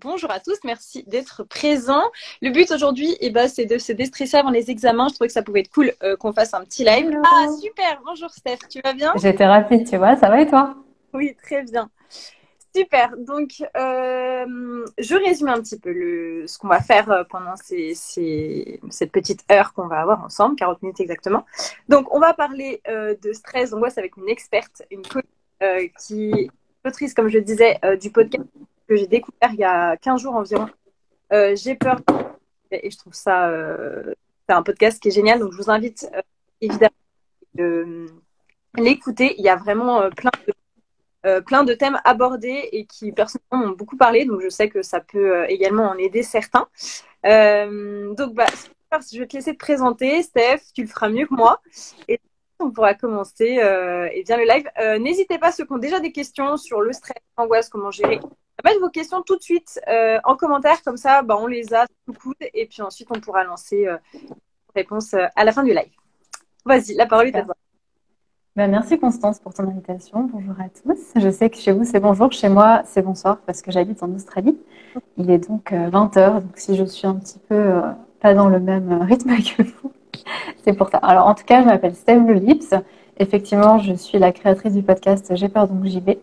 Bonjour à tous, merci d'être présents. Le but aujourd'hui, c'est de se déstresser avant les examens. Je trouvais que ça pouvait être cool qu'on fasse un petit live. Hello. Ah, super! Bonjour Steph, tu vas bien? J'étais rapide, tu vois, ça va et toi? Oui, très bien. Super. Donc, je résume un petit peu ce qu'on va faire pendant cette petite heure qu'on va avoir ensemble, 40 minutes exactement. Donc, on va parler de stress, d'angoisse avec une experte, une coach qui est autrice, comme je le disais, du podcast que j'ai découvert il y a 15 jours environ. J'ai peur et je trouve ça, c'est un podcast qui est génial. Donc, je vous invite évidemment à l'écouter. Il y a vraiment plein de thèmes abordés et qui personnellement m'ont beaucoup parlé, donc je sais que ça peut également en aider certains. Je vais te laisser te présenter, Steph, tu le feras mieux que moi. Et on pourra commencer bien le live. N'hésitez pas, ceux qui ont déjà des questions sur le stress, l'angoisse, comment gérer, à mettre vos questions tout de suite en commentaire, comme ça on les a sous le coude et puis ensuite on pourra lancer une réponse à la fin du live. Vas-y, la parole est à Super. toi. Merci Constance pour ton invitation. Bonjour à tous. Je sais que chez vous c'est bonjour, chez moi c'est bonsoir parce que j'habite en Australie. Il est donc 20 heures, donc si je suis un petit peu pas dans le même rythme que vous, c'est pour ça. Alors en tout cas, je m'appelle Steph Le Lips. Effectivement, je suis la créatrice du podcast J'ai peur donc j'y vais,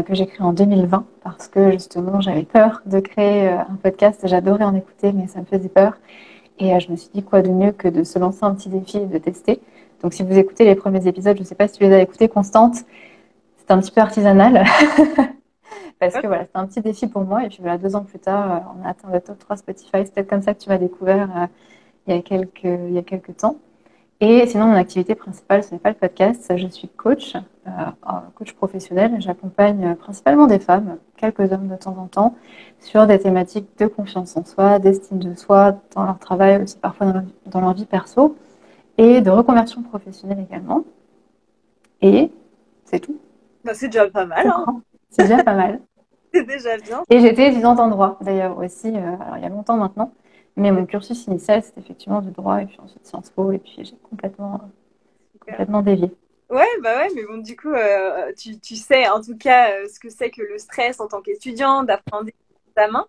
que j'ai créé en 2020 parce que justement j'avais peur de créer un podcast. J'adorais en écouter, mais ça me faisait peur. Et je me suis dit, quoi de mieux que de se lancer un petit défi et de tester. Donc, si vous écoutez les premiers épisodes, je ne sais pas si tu les as écoutés, Constante, c'est un petit peu artisanal. Parce que voilà, c'est un petit défi pour moi. Et puis voilà, 2 ans plus tard, on a atteint le top 3 Spotify. C'est peut-être comme ça que tu m'as découvert il y a quelques temps. Et sinon, mon activité principale, ce n'est pas le podcast. Je suis coach, coach professionnel. J'accompagne principalement des femmes, quelques hommes de temps en temps, sur des thématiques de confiance en soi, d'estime de soi, dans leur travail, aussi parfois dans leur vie perso, et de reconversion professionnelle également. Et c'est tout. C'est déjà pas mal, Je hein. crois. C'est déjà pas mal. C'est déjà bien. Et j'étais étudiante en droit, d'ailleurs aussi, alors il y a longtemps maintenant. Mais mon cursus initial, c'était effectivement du droit, et puis ensuite Sciences Po, et puis j'ai Super. complètement dévié. Ouais, bah ouais, mais bon, du coup, tu sais en tout cas ce que c'est que le stress en tant qu'étudiant, d'apprendre des examens.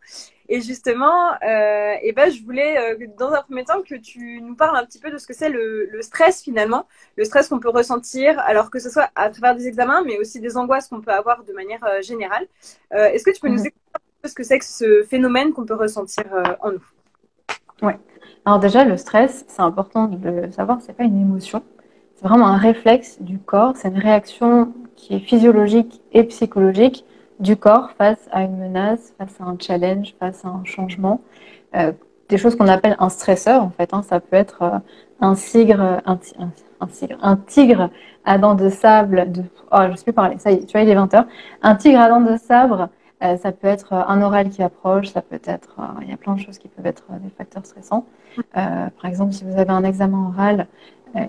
Et justement, je voulais, dans un premier temps, que tu nous parles un petit peu de ce que c'est le stress finalement, le stress qu'on peut ressentir, alors que ce soit à travers des examens, mais aussi des angoisses qu'on peut avoir de manière générale. Est-ce que tu peux nous Mhm. expliquer un peu ce que c'est que ce phénomène qu'on peut ressentir en nous? Ouais. Alors déjà, le stress, c'est important de le savoir, c'est pas une émotion. C'est vraiment un réflexe du corps. C'est une réaction qui est physiologique et psychologique du corps face à une menace, face à un challenge, face à un changement. Euh, des choses qu'on appelle un stresseur, en fait. Hein. Ça peut être un tigre à dents de sable. Oh, je ne sais plus parler. Ça y est, tu vois, il est 20 heures. Un tigre à dents de sabre. Ça peut être un oral qui approche, ça peut être, il y a plein de choses qui peuvent être des facteurs stressants. Par exemple, si vous avez un examen oral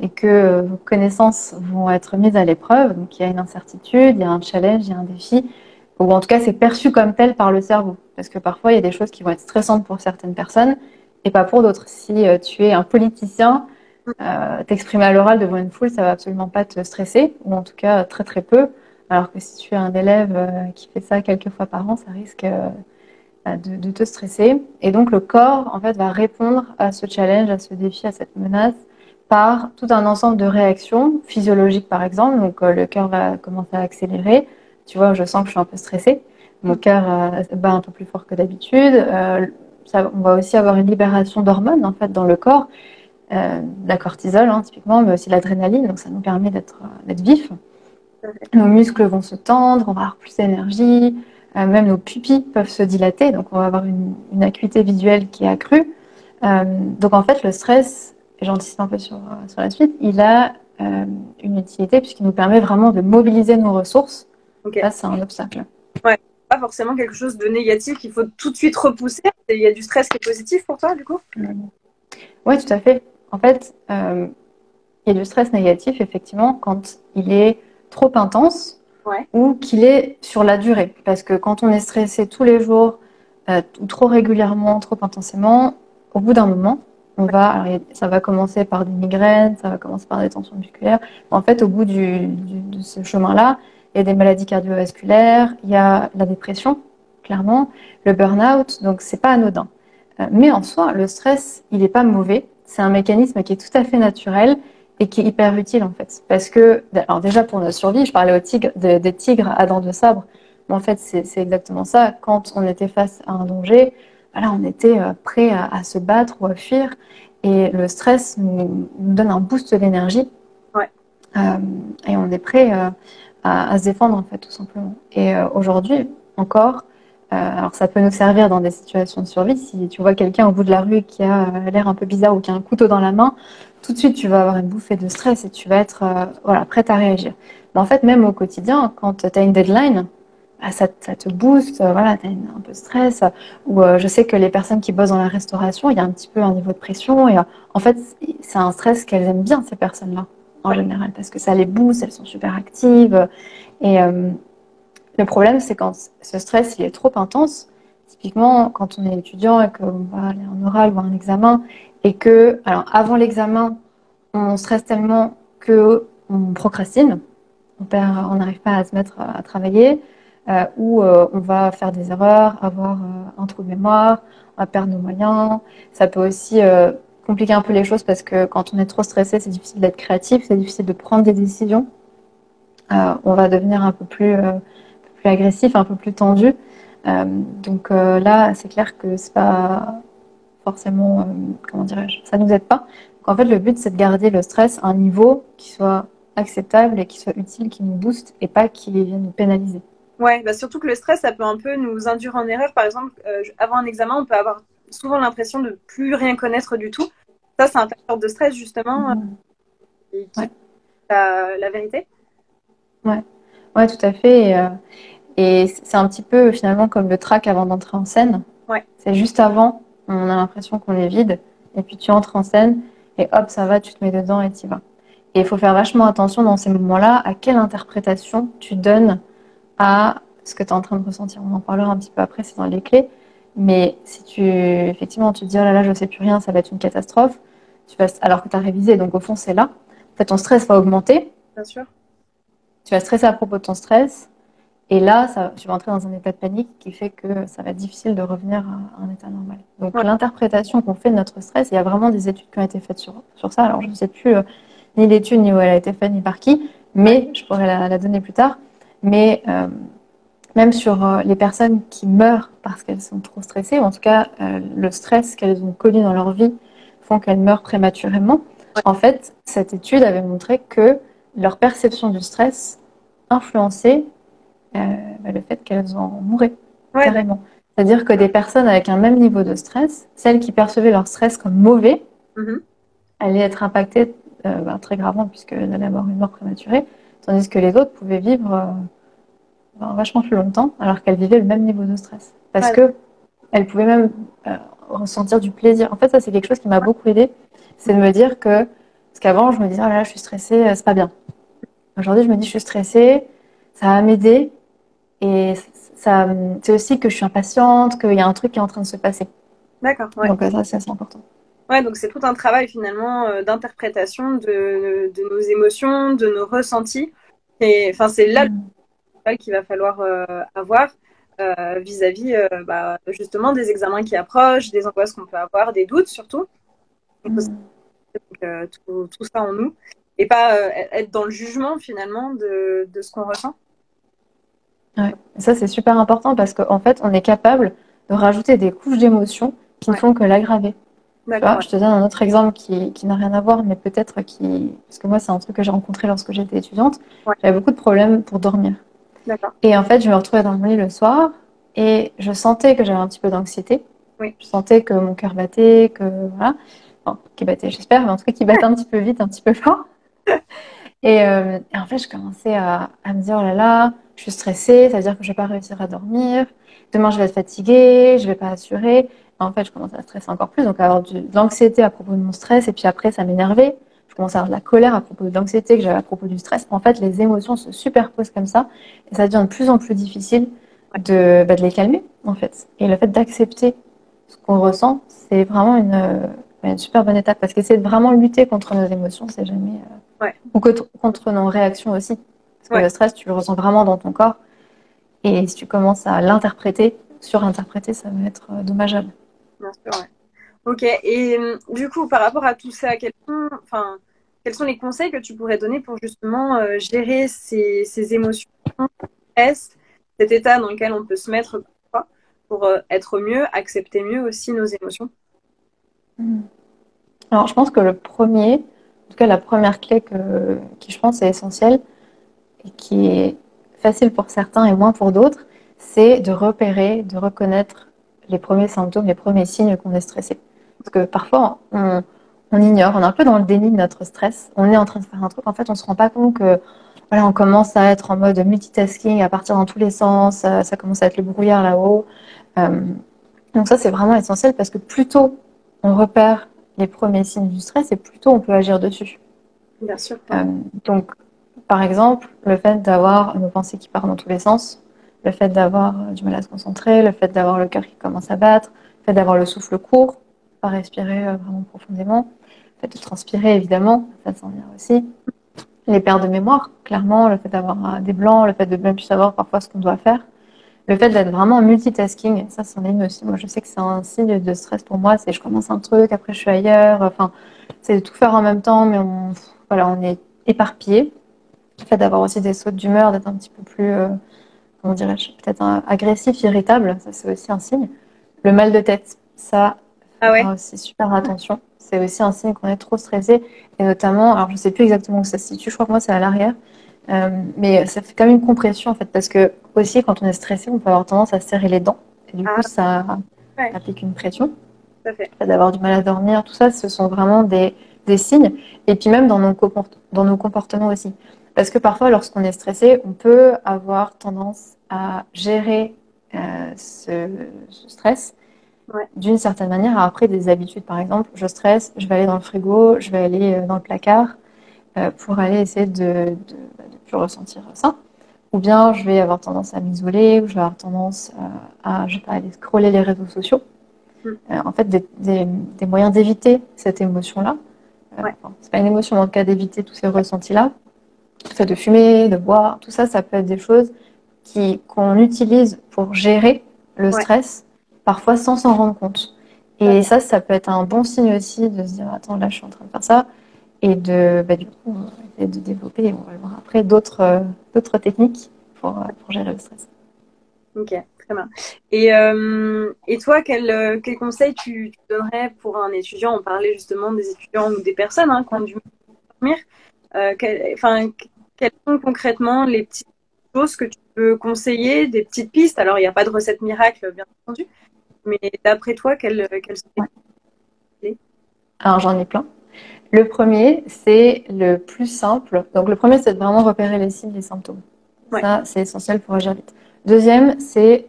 et que vos connaissances vont être mises à l'épreuve, donc il y a une incertitude, il y a un challenge, il y a un défi, ou en tout cas c'est perçu comme tel par le cerveau. Parce que parfois il y a des choses qui vont être stressantes pour certaines personnes et pas pour d'autres. Si tu es un politicien, t'exprimer à l'oral devant une foule, ça va absolument pas te stresser, ou en tout cas très très peu. Alors que si tu es un élève qui fait ça quelques fois par an, ça risque de te stresser. Et donc le corps, en fait, va répondre à ce challenge, à ce défi, à cette menace, par tout un ensemble de réactions physiologiques, par exemple. Donc le cœur va commencer à accélérer. Tu vois, je sens que je suis un peu stressée. Mon cœur bat un peu plus fort que d'habitude. On va aussi avoir une libération d'hormones, en fait, dans le corps. De la cortisol, hein, typiquement, mais aussi de l'adrénaline. Donc ça nous permet d'être vif. Nos muscles vont se tendre, on va avoir plus d'énergie, même nos pupilles peuvent se dilater, donc on va avoir une acuité visuelle qui est accrue. Donc en fait, le stress, et j'anticipe un peu sur la suite, il a une utilité puisqu'il nous permet vraiment de mobiliser nos ressources Ok. face à un obstacle. Ouais. Pas forcément quelque chose de négatif qu'il faut tout de suite repousser. Il y a du stress qui est positif pour toi, du coup? Oui, tout à fait. En fait, il y a du stress négatif, effectivement, quand il est trop intense Ouais. ou qu'il est sur la durée. Parce que quand on est stressé tous les jours, ou trop régulièrement, trop intensément, au bout d'un moment, ça va commencer par des migraines, ça va commencer par des tensions musculaires. En fait, au bout de ce chemin-là, il y a des maladies cardiovasculaires, il y a la dépression, clairement, le burn-out, donc c'est pas anodin. Mais en soi, le stress, il n'est pas mauvais. C'est un mécanisme qui est tout à fait naturel et qui est hyper utile en fait. Parce que, alors déjà pour notre survie, je parlais des tigres à dents de sabre, mais en fait c'est exactement ça. Quand on était face à un danger, voilà, on était prêt à se battre ou à fuir. Et le stress nous donne un boost d'énergie. Ouais. Et on est prêt à se défendre en fait tout simplement. Et aujourd'hui encore, alors ça peut nous servir dans des situations de survie. Si tu vois quelqu'un au bout de la rue qui a l'air un peu bizarre ou qui a un couteau dans la main, tout de suite tu vas avoir une bouffée de stress et tu vas être voilà, prête à réagir. Mais en fait, même au quotidien, quand tu as une deadline, bah, ça te booste, voilà, tu as un peu de stress. Ou je sais que les personnes qui bossent dans la restauration, il y a un petit peu un niveau de pression. Et en fait, c'est un stress qu'elles aiment bien, ces personnes-là, en général, parce que ça les booste, elles sont super actives. Et le problème, c'est quand ce stress il est trop intense. Typiquement, quand on est étudiant et qu'on va aller en oral ou à un examen, et que, alors avant l'examen, on stresse tellement que on procrastine, on n'arrive pas à se mettre à travailler, ou on va faire des erreurs, avoir un trou de mémoire, on va perdre nos moyens. Ça peut aussi compliquer un peu les choses parce que quand on est trop stressé, c'est difficile d'être créatif, c'est difficile de prendre des décisions. On va devenir un peu plus agressif, un peu plus tendu. Donc là, c'est clair que c'est pas forcément, comment dirais-je, ça nous aide pas. Donc en fait, le but, c'est de garder le stress à un niveau qui soit acceptable et qui soit utile, qui nous booste et pas qui vienne nous pénaliser. Ouais, bah surtout que le stress, ça peut un peu nous induire en erreur. Par exemple, avant un examen, on peut avoir souvent l'impression de plus rien connaître du tout. Ça, c'est un facteur de stress, justement, qui Ouais. dit la vérité. Ouais. Ouais, tout à fait. Et c'est un petit peu finalement comme le track avant d'entrer en scène. Ouais. C'est juste avant, on a l'impression qu'on est vide, et puis tu entres en scène, et hop, ça va, tu te mets dedans et tu y vas. Et il faut faire vachement attention dans ces moments-là à quelle interprétation tu donnes à ce que tu es en train de ressentir. On en parlera un petit peu après, c'est dans les clés. Mais si effectivement, tu te dis, oh là là, je ne sais plus rien, ça va être une catastrophe, alors que tu as révisé, donc au fond, c'est là. En fait, ton stress va augmenter. Bien sûr. Tu vas stresser à propos de ton stress. Et là, tu vas entrer dans un état de panique qui fait que ça va être difficile de revenir à un état normal. Donc, Ouais. l'interprétation qu'on fait de notre stress, il y a vraiment des études qui ont été faites sur ça. Alors, je ne sais plus ni l'étude, ni où elle a été faite, ni par qui, mais je pourrais la donner plus tard. Mais même sur les personnes qui meurent parce qu'elles sont trop stressées, ou en tout cas, le stress qu'elles ont connu dans leur vie font qu'elles meurent prématurément. Ouais. En fait, cette étude avait montré que leur perception du stress influençait le fait qu'elles en mouraient, Ouais, carrément. C'est-à-dire que des personnes avec un même niveau de stress, celles qui percevaient leur stress comme mauvais, mhm. allaient être impactées très gravement puisqu'elles allaient avoir une mort prématurée, tandis que les autres pouvaient vivre vachement plus longtemps alors qu'elles vivaient le même niveau de stress. Parce Ouais. que elles pouvaient même ressentir du plaisir. En fait, ça, c'est quelque chose qui m'a beaucoup aidée, c'est de me dire que, parce qu'avant, je me disais, oh là là, je suis stressée, c'est pas bien. Aujourd'hui, je me dis, je suis stressée, ça va m'aider. Et ça, c'est aussi que je suis impatiente, qu'il y a un truc qui est en train de se passer. D'accord. Ouais. Donc ça, c'est assez important. Ouais, donc c'est tout un travail finalement d'interprétation de nos émotions, de nos ressentis. Et enfin, c'est là le travail qu'il va falloir avoir vis-à-vis justement des examens qui approchent, des angoisses qu'on peut avoir, des doutes surtout. Il faut tout ça en nous et pas être dans le jugement finalement de ce qu'on ressent. Ouais. Ça, c'est super important parce qu'en fait, on est capable de rajouter des couches d'émotions qui ne Ouais. font que l'aggraver. Tu D'accord. vois, Ouais. je te donne un autre exemple qui n'a rien à voir, mais peut-être qui... Parce que moi, c'est un truc que j'ai rencontré lorsque j'étais étudiante. Ouais. J'avais beaucoup de problèmes pour dormir. D'accord. Et en fait, je me retrouvais dans mon lit le soir et je sentais que j'avais un petit peu d'anxiété. Oui. Je sentais que mon cœur battait, que voilà. Enfin, qui battait, j'espère, mais en tout cas, qui battait un petit peu vite, un petit peu fort. Et en fait, je commençais à me dire, oh là là, je suis stressée, ça veut dire que je vais pas réussir à dormir. Demain, je vais être fatiguée, je vais pas assurer. En fait, je commençais à stresser encore plus, donc à avoir de l'anxiété à propos de mon stress, et puis après, ça m'énervait. Je commençais à avoir de la colère à propos de l'anxiété que j'avais à propos du stress. En fait, les émotions se superposent comme ça, et ça devient de plus en plus difficile de les calmer, en fait. Et le fait d'accepter ce qu'on ressent, c'est vraiment une super bonne étape, parce qu'essayer de vraiment lutter contre nos émotions, c'est jamais... Ouais. Ou contre nos réactions aussi. Parce que Ouais. le stress, tu le ressens vraiment dans ton corps. Et si tu commences à l'interpréter, surinterpréter, ça va être dommageable. Bien sûr, ouais. Ok, et du coup, par rapport à tout ça, quels sont les conseils que tu pourrais donner pour justement gérer ces émotions, stress, cet état dans lequel on peut se mettre parfois, pour être mieux, accepter mieux aussi nos émotions? Mm. Alors, je pense que en tout cas la première clé qui je pense est essentielle et qui est facile pour certains et moins pour d'autres, c'est de repérer, de reconnaître les premiers symptômes, les premiers signes qu'on est stressé. Parce que parfois, on ignore, on est un peu dans le déni de notre stress. On est en train de faire un truc, en fait, on se rend pas compte que voilà, on commence à être en mode multitasking, à partir dans tous les sens, ça commence à être le brouillard là-haut. Euh, donc ça, c'est vraiment essentiel parce que plus tôt on repère les premiers signes du stress et plus tôt on peut agir dessus. Bien sûr, Euh, ouais. donc, par exemple, le fait d'avoir nos pensées qui partent dans tous les sens, le fait d'avoir du mal à se concentrer, le fait d'avoir le cœur qui commence à battre, le fait d'avoir le souffle court, pas respirer vraiment profondément, le fait de transpirer évidemment, ça s'en vient aussi. Les pertes de mémoire, clairement, le fait d'avoir des blancs, le fait de même plus savoir parfois ce qu'on doit faire. Le fait d'être vraiment en multitasking, ça c'en est une aussi. Moi, je sais que c'est un signe de stress pour moi, c'est je commence un truc, après je suis ailleurs. Enfin, c'est de tout faire en même temps, mais voilà, on est éparpillé. Le fait d'avoir aussi des sautes d'humeur, d'être un petit peu plus, comment dirais-je, peut-être agressif, irritable, ça c'est aussi un signe. Le mal de tête, ça, Ah faut ouais? faire aussi super attention. C'est aussi un signe qu'on est trop stressé, et notamment, alors je sais plus exactement où ça se situe, je crois que moi c'est à l'arrière. Mais ça fait comme une compression en fait, parce que aussi quand on est stressé, on peut avoir tendance à serrer les dents. Et du coup, Ah ça ouais, applique une pression. tout à fait. Le fait d'avoir du mal à dormir, tout ça, ce sont vraiment des signes. Et puis même dans nos comportements aussi. Parce que parfois, lorsqu'on est stressé, on peut avoir tendance à gérer ce stress Ouais, d'une certaine manière. Après, des habitudes, par exemple, je stresse, je vais aller dans le frigo, je vais aller dans le placard pour aller essayer de plus ressentir ça. Ou bien je vais avoir tendance à m'isoler, ou je vais avoir tendance je vais pas, aller scroller les réseaux sociaux. mm, En fait, des moyens d'éviter cette émotion-là. ouais, Enfin, c'est pas une émotion, mais en tout cas d'éviter tous ces ressentis-là. Le fait de fumer, de boire, tout ça, ça peut être des choses qu'on utilise pour gérer le ouais, stress, parfois sans s'en rendre compte. tout à Et fait. ça peut être un bon signe aussi de se dire, attends, là, je suis en train de faire ça, et du coup, essayer de développer, on va le voir après, d'autres techniques pour gérer le stress. Ok, très bien. Et toi, quel conseil tu donnerais pour un étudiant? On parlait justement des étudiants ou des personnes qui ont Ouais. du mal à dormir. Quelles sont concrètement les petites choses que tu peux conseiller, des petites pistes? Alors, il n'y a pas de recette miracle, bien entendu, mais d'après toi, quelles sont les Ouais. clés? Alors, j'en ai plein. Le premier, c'est le plus simple. Donc, le premier, c'est de vraiment repérer les signes, les symptômes. Ouais, Ça, c'est essentiel pour agir vite. Deuxième, c'est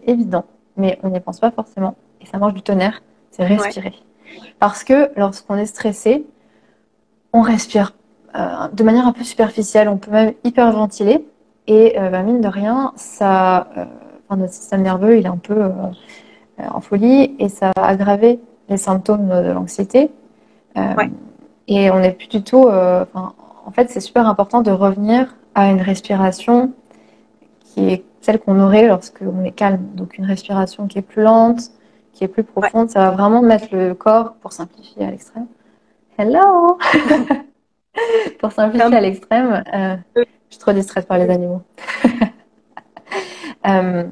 évident, mais on n'y pense pas forcément. Et ça mange du tonnerre, c'est ouais, respirer. Parce que lorsqu'on est stressé, on respire de manière un peu superficielle, on peut même hyperventiler. Et mine de rien, notre système nerveux, il est un peu en folie et ça va aggraver les symptômes de l'anxiété. Euh, ouais, et on n'est plus du tout. En fait, c'est super important de revenir à une respiration qui est celle qu'on aurait lorsqu'on est calme. Donc une respiration qui est plus lente, qui est plus ouais. profonde. Ça va vraiment mettre le corps, pour simplifier à l'extrême. Hello! Pour C'est un simplifier à l'extrême, peu- je suis trop distraite par les animaux. Euh,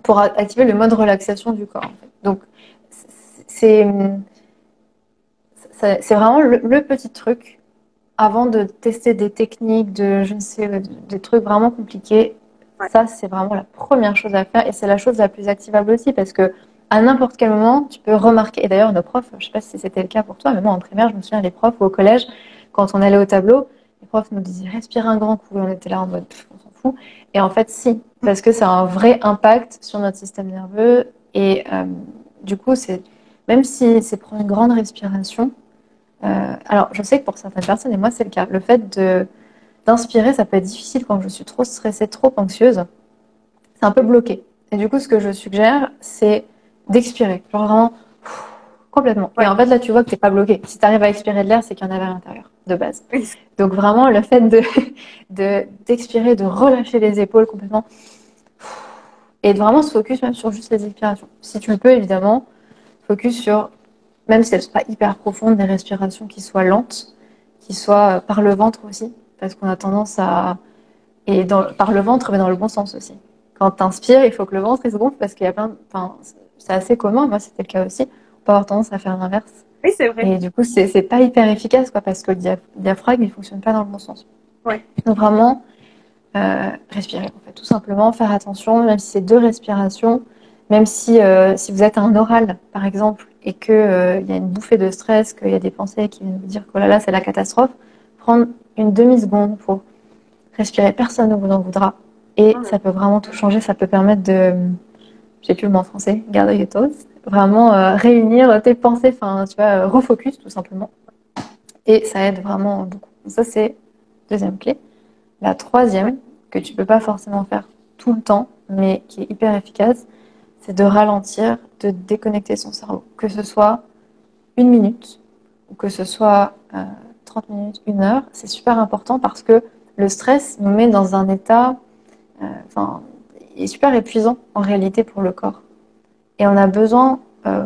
pour activer le mode relaxation du corps. En fait. Donc, c'est c'est vraiment le petit truc avant de tester des techniques, je ne sais, des trucs vraiment compliqués. ouais, Ça, c'est vraiment la première chose à faire et c'est la chose la plus activable aussi parce que à n'importe quel moment, tu peux remarquer. Et d'ailleurs, nos profs, je ne sais pas si c'était le cas pour toi, mais moi en primaire, je me souviens des profs ou au collège, quand on allait au tableau, les profs nous disaient respire un grand coup et on était là en mode on s'en fout. Et en fait, si, parce que ça a un vrai impact sur notre système nerveux et du coup, même si c'est prendre une grande respiration. Alors, je sais que pour certaines personnes, et moi c'est le cas, le fait d'inspirer, ça peut être difficile quand je suis trop stressée, trop anxieuse. C'est un peu bloqué. Et du coup, ce que je suggère, c'est d'expirer. Genre vraiment complètement. Et ouais. en fait, là, tu vois que tu n'es pas bloqué. Si tu arrives à expirer de l'air, c'est qu'il y en avait à l'intérieur, de base. Oui, Donc vraiment, le fait d'expirer, de relâcher les épaules complètement, Et de vraiment se focus même sur juste les expirations. Si tu le peux, évidemment, focus sur, même si elles ne sont pas hyper profondes, des respirations qui soient lentes, qui soient par le ventre aussi, parce qu'on a tendance à... Et par le ventre, mais dans le bon sens aussi. Quand tu inspires, il faut que le ventre il se gonfle parce qu'il y a plein... Enfin, c'est assez commun, moi c'était le cas aussi. On peut avoir tendance à faire l'inverse. Oui, c'est vrai. Et du coup, c'est pas hyper efficace, quoi, parce que le diaphragme, il fonctionne pas dans le bon sens. Ouais. Donc vraiment, respirer, en fait, tout simplement, faire attention, même si c'est 2 respirations, même si vous êtes à un oral, par exemple, et qu'il y a une bouffée de stress, qu'il y a des pensées qui viennent vous dire que oh là là, c'est la catastrophe, prendre une demi-seconde pour respirer, personne ne vous en voudra. Et ça peut vraiment tout changer, ça peut permettre de, j'ai plus le mot en français, gather your thoughts, vraiment réunir tes pensées, enfin, tu vois, refocus tout simplement. Et ça aide vraiment beaucoup. Ça, c'est deuxième clé. La troisième, que tu peux pas forcément faire tout le temps, mais qui est hyper efficace, c'est de ralentir, de déconnecter son cerveau. Que ce soit 1 minute, ou que ce soit 30 minutes, 1 heure, c'est super important parce que le stress nous met dans un état, il est super épuisant en réalité pour le corps. Et on a besoin,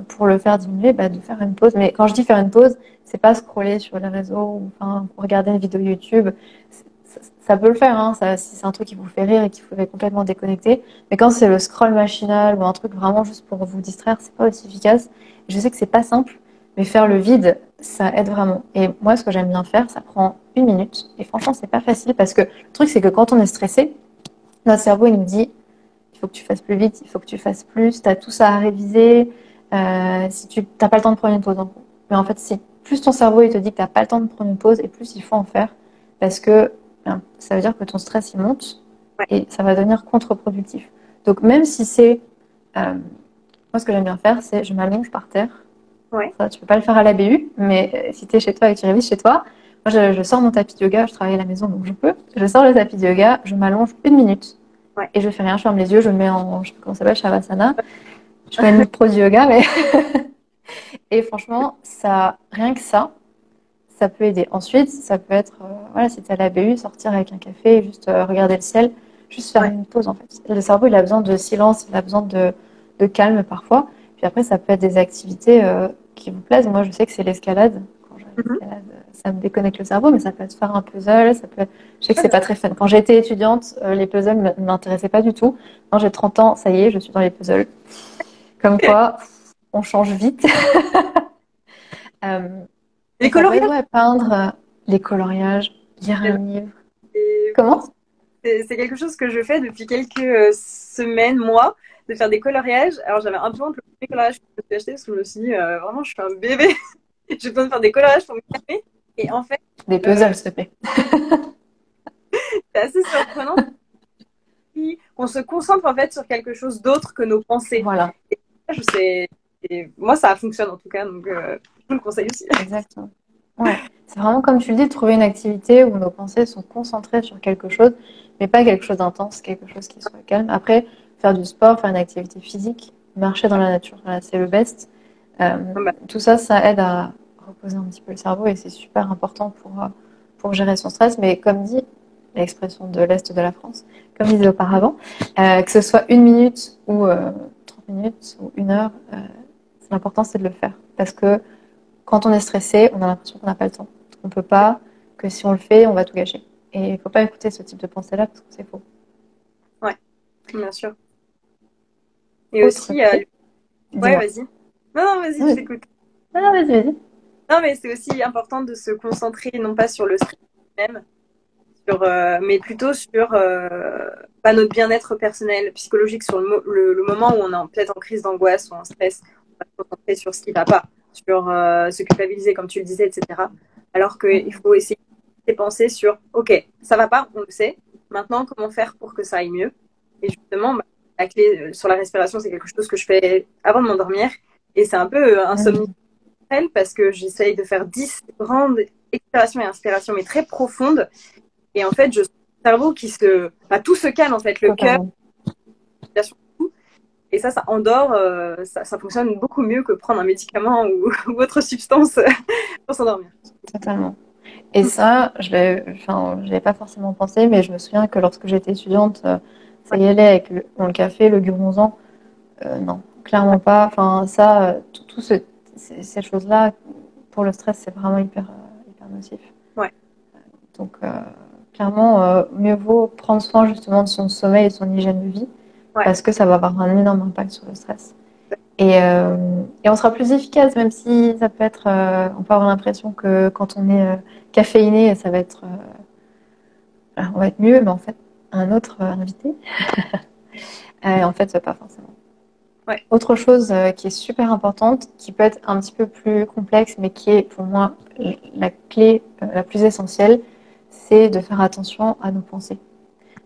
pour le faire diminuer, de faire une pause. Mais quand je dis faire une pause, c'est pas scroller sur les réseaux ou regarder une vidéo YouTube. Ça peut le faire, hein, si c'est un truc qui vous fait rire et qui vous fait complètement déconnecter. Mais quand c'est le scroll machinal ou un truc vraiment juste pour vous distraire, c'est pas aussi efficace. Je sais que c'est pas simple, mais faire le vide, ça aide vraiment. Et moi, ce que j'aime bien faire, ça prend 1 minute. Et franchement, c'est pas facile parce que le truc, c'est que quand on est stressé, notre cerveau, il nous dit il faut que tu fasses plus vite, il faut que tu fasses plus, tu as tout ça à réviser, si tu n'as pas le temps de prendre une pause. Mais en fait, si plus ton cerveau il te dit que tu n'as pas le temps de prendre une pause, et plus il faut en faire, parce que ça veut dire que ton stress il monte, et ça va devenir contre-productif. Donc même si c'est... moi, ce que j'aime bien faire, c'est je m'allonge par terre. Ouais. Ça, tu peux pas le faire à la BU, mais si tu es chez toi et que tu révises chez toi, moi, je sors mon tapis de yoga, je travaille à la maison, donc je peux. Je sors le tapis de yoga, je m'allonge 1 minute. Ouais. Et je fais rien, je ferme les yeux, je me mets en, je sais pas comment ça s'appelle, Shavasana. Je fais une pro du yoga, mais et franchement, rien que ça peut aider. Ensuite, ça peut être, voilà, si t'es à la BU, sortir avec un café, et juste regarder le ciel, juste faire une pause en fait. Et le cerveau, il a besoin de silence, il a besoin de calme parfois. Puis après, ça peut être des activités qui vous plaisent. Moi, je sais que c'est l'escalade. Quand je l'escalade, ça me déconnecte le cerveau, mais ça peut être faire un puzzle, ça peut être... Je sais que c'est pas très fun. Quand j'étais étudiante, les puzzles ne m'intéressaient pas du tout. Quand j'ai 30 ans, ça y est, je suis dans les puzzles. Comme quoi, on change vite. Les coloriages. Ouais, peindre, les coloriages, lire un livre. Et Comment? c'est quelque chose que je fais depuis quelques semaines, mois, de faire des coloriages. Alors j'avais un peu honte le premier coloriage que je me suis acheté parce que je me suis dit, vraiment, je suis un bébé. J'ai besoin de faire des coloriages pour me calmer. Et en fait, Des puzzles, s'il te plaît. c'est assez surprenant. On se concentre en fait sur quelque chose d'autre que nos pensées. Voilà. Et moi, ça fonctionne en tout cas, donc je vous le conseille aussi. Exactement. Ouais. C'est vraiment comme tu le dis, de trouver une activité où nos pensées sont concentrées sur quelque chose, mais pas quelque chose d'intense, quelque chose qui soit calme. Après, faire du sport, faire une activité physique, marcher dans la nature, voilà, c'est le best. Tout ça, ça aide à reposer un petit peu le cerveau et c'est super important pour gérer son stress. Mais comme dit l'expression de l'Est de la France, comme je disais auparavant, que ce soit 1 minute ou 30 minutes ou 1 heure, l'important c'est de le faire. Parce que quand on est stressé, on a l'impression qu'on n'a pas le temps. On peut pas, que si on le fait, on va tout gâcher. Et il ne faut pas écouter ce type de pensée-là parce que c'est faux. Ouais, bien sûr. Et Autre aussi, clé, ouais, dis-moi. vas-y. Non, vas-y, je t'écoute. Non, vas-y, vas-y. Non, mais c'est aussi important de se concentrer non pas sur le stress même, mais plutôt sur notre bien-être personnel, psychologique, sur le moment où on est peut-être en crise d'angoisse ou en stress. On va se concentrer sur ce qui ne va pas, sur se culpabiliser, comme tu le disais, etc. Alors qu'il faut essayer de penser sur, OK, ça va pas, on le sait. Maintenant, comment faire pour que ça aille mieux? Et justement, la clé sur la respiration, c'est quelque chose que je fais avant de m'endormir. Et c'est un peu un somnifère parce que j'essaye de faire 10 grandes expirations et inspirations, mais très profondes. Et en fait, je sens le cerveau tout se calme, en fait, le cœur, et ça endort, ça fonctionne beaucoup mieux que prendre un médicament ou autre substance pour s'endormir. Totalement. Et ça, je l'avais pas forcément pensé, mais je me souviens que lorsque j'étais étudiante, Ça y allait avec le café, le guronzan. Non, clairement pas. Enfin, ça, ces choses-là, pour le stress, c'est vraiment hyper nocif. Ouais. Donc, clairement, mieux vaut prendre soin justement de son sommeil et de son hygiène de vie, Ouais. parce que ça va avoir un énorme impact sur le stress. Et on sera plus efficace, même si ça peut être, on peut avoir l'impression que quand on est caféiné, ça va être, on va être mieux, mais en fait, un autre invité, en fait, pas forcément. Ouais. Autre chose qui est super importante, qui peut être un petit peu plus complexe, mais qui est pour moi la clé la plus essentielle, c'est de faire attention à nos pensées.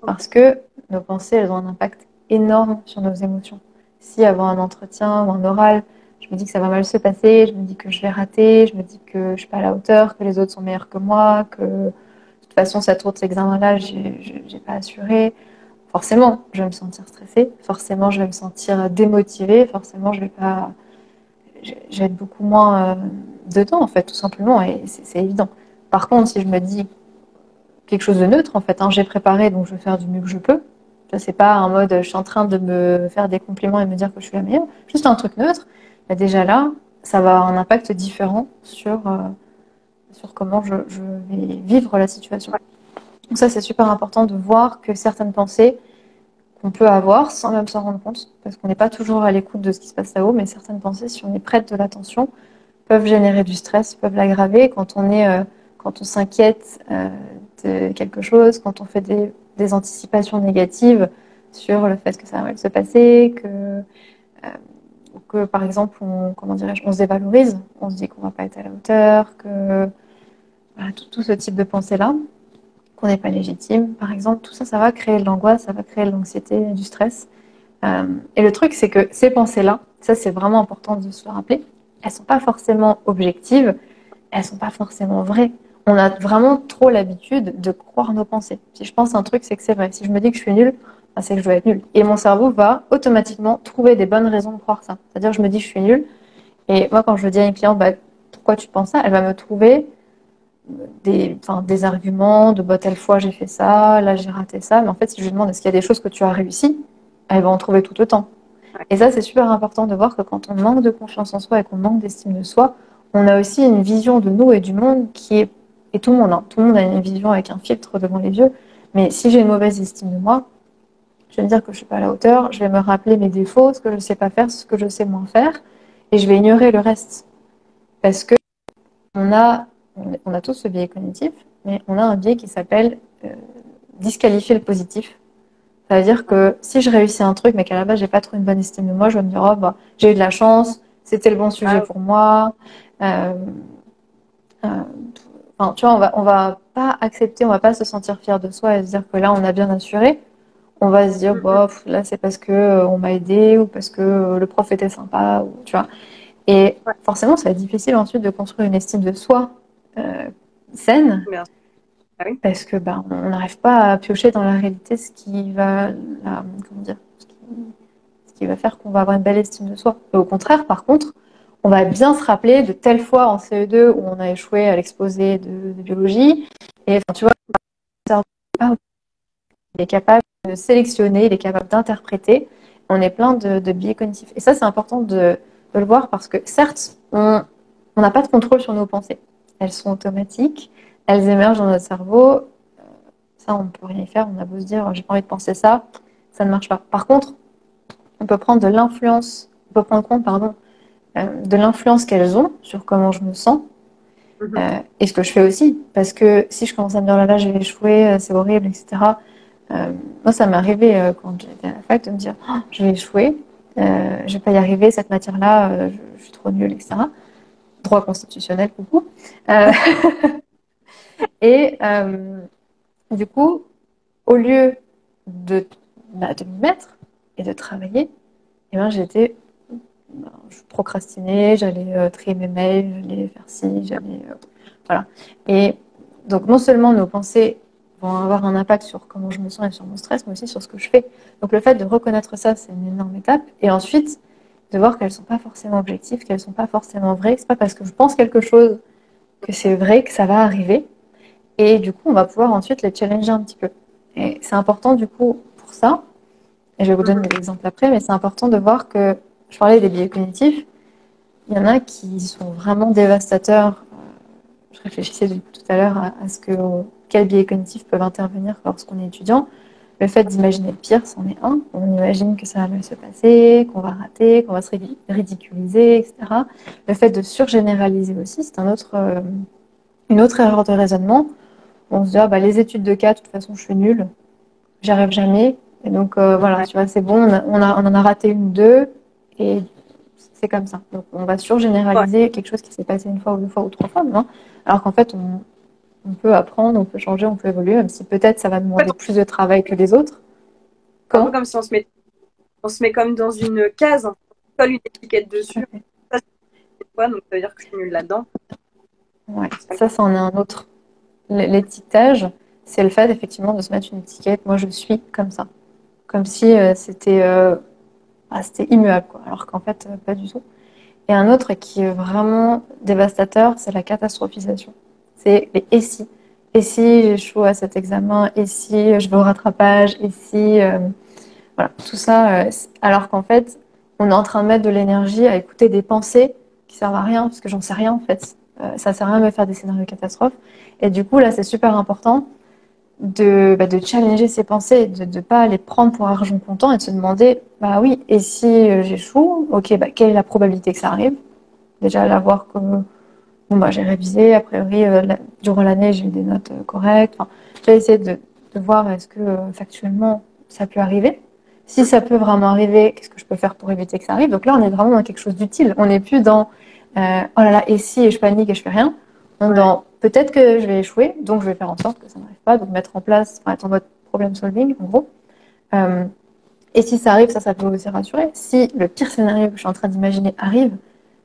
Parce que nos pensées, elles ont un impact énorme sur nos émotions. Si avant un entretien ou un oral, je me dis que ça va mal se passer, je me dis que je vais rater, je me dis que je ne suis pas à la hauteur, que les autres sont meilleurs que moi, que de toute façon, cet autre examen-là, je n'ai pas assuré, forcément, je vais me sentir stressée, forcément, je vais me sentir démotivée, forcément, je vais être beaucoup moins dedans, en fait, tout simplement, et c'est évident. Par contre, si je me dis quelque chose de neutre, en fait, j'ai préparé, donc je vais faire du mieux que je peux. C'est pas un mode, je suis en train de me faire des compliments et me dire que je suis la meilleure, juste un truc neutre. Bah, déjà là, ça va avoir un impact différent sur comment je vais vivre la situation. Donc ça, c'est super important de voir que certaines pensées qu'on peut avoir sans même s'en rendre compte, parce qu'on n'est pas toujours à l'écoute de ce qui se passe là-haut, mais certaines pensées, si on y prête de l'attention, peuvent générer du stress, peuvent l'aggraver. Quand on s'inquiète de quelque chose, quand on fait des anticipations négatives sur le fait que ça va mal se passer, que par exemple, on se dévalorise, on se dit qu'on va pas être à la hauteur, que voilà, tout ce type de pensée-là, qu'on n'est pas légitime, par exemple, tout ça, ça va créer de l'angoisse, ça va créer de l'anxiété, du stress. Et le truc, c'est que ces pensées-là, ça c'est vraiment important de se le rappeler, elles sont pas forcément objectives, elles sont pas forcément vraies. On a vraiment trop l'habitude de croire nos pensées. Si je pense un truc, c'est que c'est vrai. Si je me dis que je suis nulle, ben, c'est que je dois être nulle. Et mon cerveau va automatiquement trouver des bonnes raisons de croire ça. C'est-à-dire, je me dis que je suis nulle. Et moi, quand je dis à une cliente, bah, pourquoi tu penses ça, elle va me trouver des arguments de bah, telle fois j'ai fait ça, là j'ai raté ça. Mais en fait, si je lui demande est-ce qu'il y a des choses que tu as réussi, elle va en trouver tout autant. Et ça, c'est super important de voir que quand on manque de confiance en soi et qu'on manque d'estime de soi, on a aussi une vision de nous et du monde qui est. Et tout le monde, hein, tout le monde a une vision avec un filtre devant les yeux. Mais si j'ai une mauvaise estime de moi, je vais me dire que je ne suis pas à la hauteur, je vais me rappeler mes défauts, ce que je ne sais pas faire, ce que je sais moins faire, et je vais ignorer le reste. Parce que on a, on a tous ce biais cognitif, mais on a un biais qui s'appelle disqualifier le positif. Ça veut dire que si je réussis un truc, mais qu'à la base, j'ai pas trop une bonne estime de moi, je vais me dire, oh, bah, j'ai eu de la chance, c'était le bon sujet pour moi. Euh, euh, enfin, tu vois, on va pas accepter, on va pas se sentir fier de soi et se dire que là, on a bien assuré. On va se dire, bah, là, c'est parce que on m'a aidé ou parce que le prof était sympa, ou, tu vois. Et forcément, ça va être difficile ensuite de construire une estime de soi saine. Bien sûr. Ah oui. Parce que on n'arrive pas à piocher dans la réalité ce qui va comment dire, ce qui va faire qu'on va avoir une belle estime de soi. Et au contraire, par contre, on va bien se rappeler de telle fois en CE2 où on a échoué à l'exposé de biologie. Et enfin, tu vois, il est capable de sélectionner, il est capable d'interpréter. On est plein de biais cognitifs. Et ça, c'est important de le voir parce que certes, on n'a pas de contrôle sur nos pensées. Elles sont automatiques, elles émergent dans notre cerveau. Ça, on ne peut rien y faire. On a beau se dire, j'ai pas envie de penser ça, ça ne marche pas. Par contre, on peut prendre de l'influence, on peut prendre compte, pardon, de l'influence qu'elles ont sur comment je me sens et ce que je fais aussi. Parce que si je commence à me dire, là, je vais échouer, c'est horrible, etc. Moi, ça m'est arrivé quand j'étais à la fac de me dire, oh, je vais échouer, je vais pas y arriver, cette matière-là, je suis trop nulle, etc. Droit constitutionnel, coucou. Et du coup, au lieu de m'y mettre et de travailler, eh ben, je procrastinais, j'allais trier mes mails, j'allais faire ci, voilà. Et donc, non seulement nos pensées vont avoir un impact sur comment je me sens et sur mon stress, mais aussi sur ce que je fais. Donc, le fait de reconnaître ça, c'est une énorme étape. Et ensuite, de voir qu'elles ne sont pas forcément objectives, qu'elles ne sont pas forcément vraies. C'est pas parce que je pense quelque chose que c'est vrai que ça va arriver. Et du coup, on va pouvoir ensuite les challenger un petit peu. Et c'est important, du coup, pour ça, Et je vais vous donner des exemples après, mais c'est important de voir que, je parlais des biais cognitifs, il y en a qui sont vraiment dévastateurs. Je réfléchissais tout à l'heure à quels biais cognitifs peuvent intervenir lorsqu'on est étudiant. Le fait d'imaginer le pire, c'en est un. On imagine que ça va mal se passer, qu'on va rater, qu'on va se ridiculiser, etc. Le fait de surgénéraliser aussi, c'est une autre erreur de raisonnement. On se dit, ah, bah, les études de cas, de toute façon, je suis nulle, j'y arrive jamais. Et donc, voilà, tu vois, c'est bon, on en a raté une ou deux, et c'est comme ça. Donc, on va surgénéraliser quelque chose qui s'est passé une fois ou deux fois ou trois fois, non? Alors qu'en fait, on peut apprendre, on peut changer, on peut évoluer, même si peut-être ça va demander plus de travail que les autres. Un peu comme si on se met comme dans une case, on colle une étiquette dessus. Ça, c'est quoi, donc ça veut dire que je suis nulle là-dedans. Ouais, ça, c'en est un autre. L'étiquetage, c'est le fait effectivement de se mettre une étiquette. Moi, je suis comme ça. Comme si c'était immuable, quoi. Alors qu'en fait, pas du tout. Et un autre qui est vraiment dévastateur, c'est la catastrophisation. C'est les et si. Et si j'échoue à cet examen, et si je vais au rattrapage, et si. Voilà, tout ça. Alors qu'en fait, on est en train de mettre de l'énergie à écouter des pensées qui servent à rien, parce que j'en sais rien en fait. Ça sert à rien de me faire des scénarios catastrophes. Et du coup, là, c'est super important de challenger ses pensées, de ne pas les prendre pour argent comptant et de se demander, bah oui, et si j'échoue, ok, bah, quelle est la probabilité que ça arrive? Déjà, là, voir que bon, bah, j'ai révisé, a priori, durant l'année, j'ai eu des notes correctes. Enfin, j'ai essayé de voir est-ce que factuellement, ça peut arriver. Si ça peut vraiment arriver, qu'est-ce que je peux faire pour éviter que ça arrive? Donc là, on est vraiment dans quelque chose d'utile. On n'est plus dans oh là là, et si et je panique et je fais rien. On est dans peut-être que je vais échouer, donc je vais faire en sorte que ça n'arrive pas, donc mettre en place, enfin, être en mode problem solving, en gros. Euh, et si ça arrive, ça peut aussi rassurer. Si le pire scénario que je suis en train d'imaginer arrive,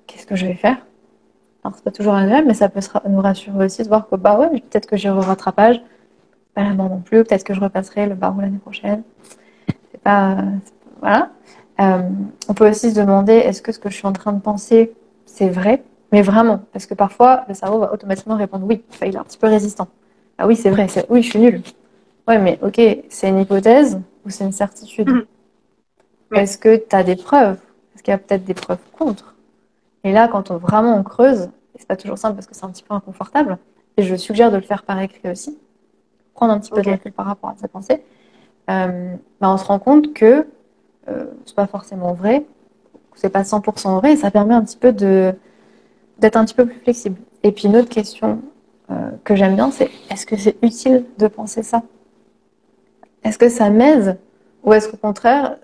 qu'est-ce que je vais faire? Alors, c'est pas toujours agréable, mais ça peut nous rassurer aussi de voir que, bah ouais, peut-être que j'irai au rattrapage, pas la mort non plus, peut-être que je repasserai le barreau l'année prochaine. Voilà. On peut aussi se demander, est-ce que ce que je suis en train de penser, c'est vrai? Mais vraiment, parce que parfois, le cerveau va automatiquement répondre oui. Enfin, il est un petit peu résistant. Ah oui, c'est vrai, oui, je suis nulle. Ouais, mais ok, c'est une hypothèse ou c'est une certitude? Est-ce que tu as des preuves? Est-ce qu'il y a peut-être des preuves contre? Et là, quand vraiment on creuse, et c'est pas toujours simple parce que c'est un petit peu inconfortable, et je suggère de le faire par écrit aussi, prendre un petit peu de recul par rapport à sa pensée, on se rend compte que c'est pas forcément vrai, c'est pas 100% vrai, et ça permet un petit peu d'être un petit peu plus flexible. Et puis une autre question que j'aime bien, c'est est-ce que c'est utile de penser ça? Est-ce que ça m'aide? Ou est-ce qu'au contraire,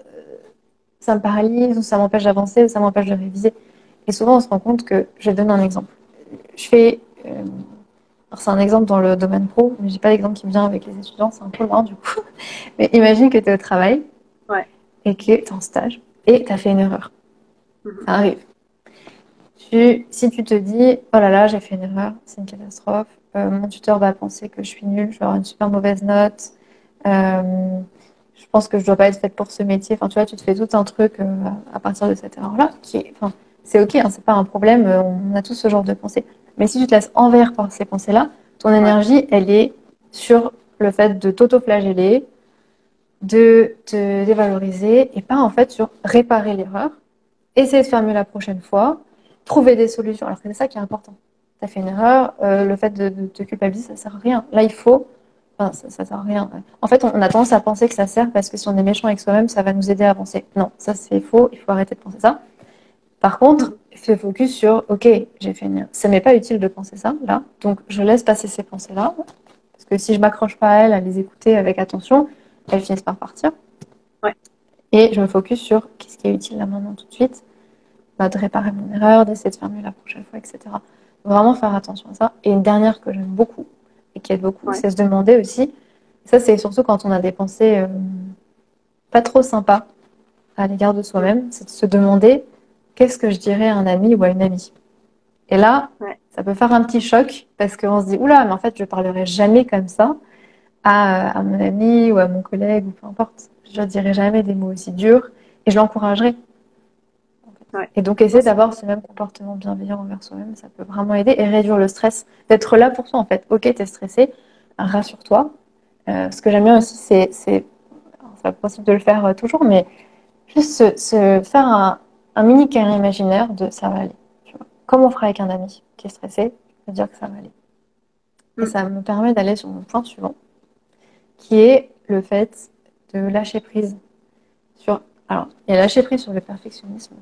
ça me paralyse, ou ça m'empêche d'avancer, ou ça m'empêche de réviser? Et souvent, on se rend compte que, je vais donner un exemple. Alors c'est un exemple dans le domaine pro, mais j'ai pas d'exemple qui me vient avec les étudiants, c'est un peu loin du coup. Mais imagine que tu es au travail et que tu es en stage et tu as fait une erreur. Ça arrive. Si tu te dis, oh là là, j'ai fait une erreur, c'est une catastrophe, mon tuteur va penser que je suis nulle, je vais avoir une super mauvaise note, je pense que je dois pas être faite pour ce métier. Enfin, tu vois, tu te fais tout un truc à partir de cette erreur-là, enfin, c'est ok, hein, c'est pas un problème, on a tous ce genre de pensée. Mais si tu te laisses envers par ces pensées-là, ton énergie, elle est sur le fait de t'auto-flageller, de te dévaloriser, et pas en fait sur réparer l'erreur, essayer de faire mieux la prochaine fois, trouver des solutions. Alors c'est ça qui est important. Tu as fait une erreur, le fait de te culpabiliser, ça sert à rien. Là, ça sert à rien. En fait, on a tendance à penser que ça sert parce que si on est méchant avec soi-même, ça va nous aider à avancer. Non, ça c'est faux, il faut arrêter de penser ça. Par contre, fais focus sur, ok, j'ai fait une erreur. Ça m'est pas utile de penser ça, là, donc je laisse passer ces pensées-là, parce que si je m'accroche pas à elles, à les écouter avec attention, elles finissent par partir. Et je me focus sur qu'est-ce qui est utile là maintenant tout de suite, de réparer mon erreur, d'essayer de faire mieux la prochaine fois, etc. Vraiment faire attention à ça. Et une dernière que j'aime beaucoup et qui aide beaucoup, c'est se demander aussi, ça c'est surtout quand on a des pensées pas trop sympas à l'égard de soi-même, c'est de se demander qu'est-ce que je dirais à un ami ou à une amie. Et là, ça peut faire un petit choc parce qu'on se dit, oula, mais en fait je parlerai jamais comme ça à mon ami ou à mon collègue ou peu importe. Je ne dirai jamais des mots aussi durs et je l'encouragerai. Et donc, essayer d'avoir ce même comportement bienveillant envers soi-même, ça peut vraiment aider et réduire le stress, d'être là pour soi en fait. Ok, t'es stressé, rassure-toi. Ce que j'aime bien aussi, c'est c'est pas possible de le faire toujours, mais juste se faire un mini câlin imaginaire de ça va aller. Tu vois. Comme on ferait avec un ami qui est stressé, je veux dire que ça va aller. Et Mm. ça me permet d'aller sur mon point suivant, qui est le fait de lâcher prise sur. Alors, il y a lâcher prise sur le perfectionnisme.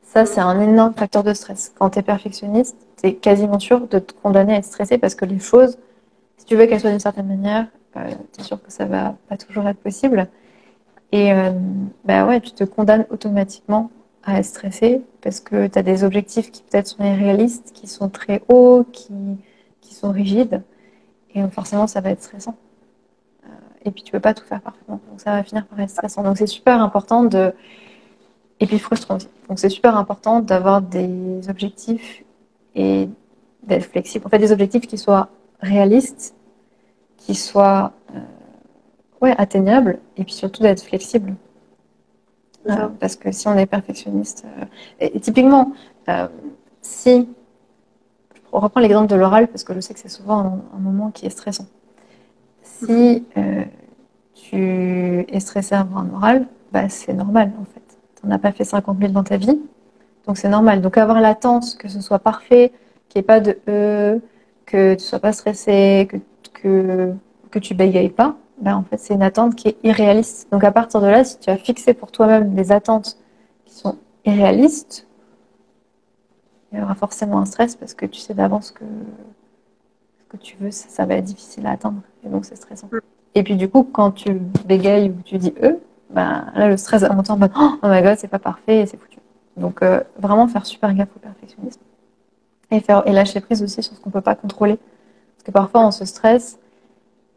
Ça, c'est un énorme facteur de stress. Quand tu es perfectionniste, tu es quasiment sûr de te condamner à être stressé parce que les choses, si tu veux qu'elles soient d'une certaine manière, tu es sûr que ça va pas toujours être possible. Et bah ouais, tu te condamnes automatiquement à être stressé parce que tu as des objectifs qui peut-être sont irréalistes, qui sont très hauts, qui sont rigides. Et donc forcément, ça va être stressant. Et puis tu peux pas tout faire parfaitement. Donc ça va finir par être stressant. Donc c'est super important de. Et puis frustrant aussi. Donc c'est super important d'avoir des objectifs et d'être flexible. En fait, des objectifs qui soient réalistes, qui soient ouais, atteignables, et puis surtout d'être flexible. Parce que si on est perfectionniste. Et typiquement, euh, si. On reprend l'exemple de l'oral, parce que je sais que c'est souvent un moment qui est stressant. Si tu es stressé avant un oral, bah, c'est normal en fait. Tu n'en as pas fait 50 000 dans ta vie, donc c'est normal. Donc avoir l'attente que ce soit parfait, qu'il n'y ait pas de que tu ne sois pas stressé, que, que tu bégayes pas, bah, en fait c'est une attente qui est irréaliste. Donc à partir de là, si tu as fixé pour toi-même des attentes qui sont irréalistes, il y aura forcément un stress parce que tu sais d'avance que ce que tu veux, ça va être difficile à atteindre. Et donc c'est stressant. Et puis du coup, quand tu bégayes ou tu dis eux, ben, là le stress va monter en mode oh my god, c'est pas parfait et c'est foutu. Donc vraiment faire super gaffe au perfectionnisme. Et lâcher prise aussi sur ce qu'on peut pas contrôler. Parce que parfois on se stresse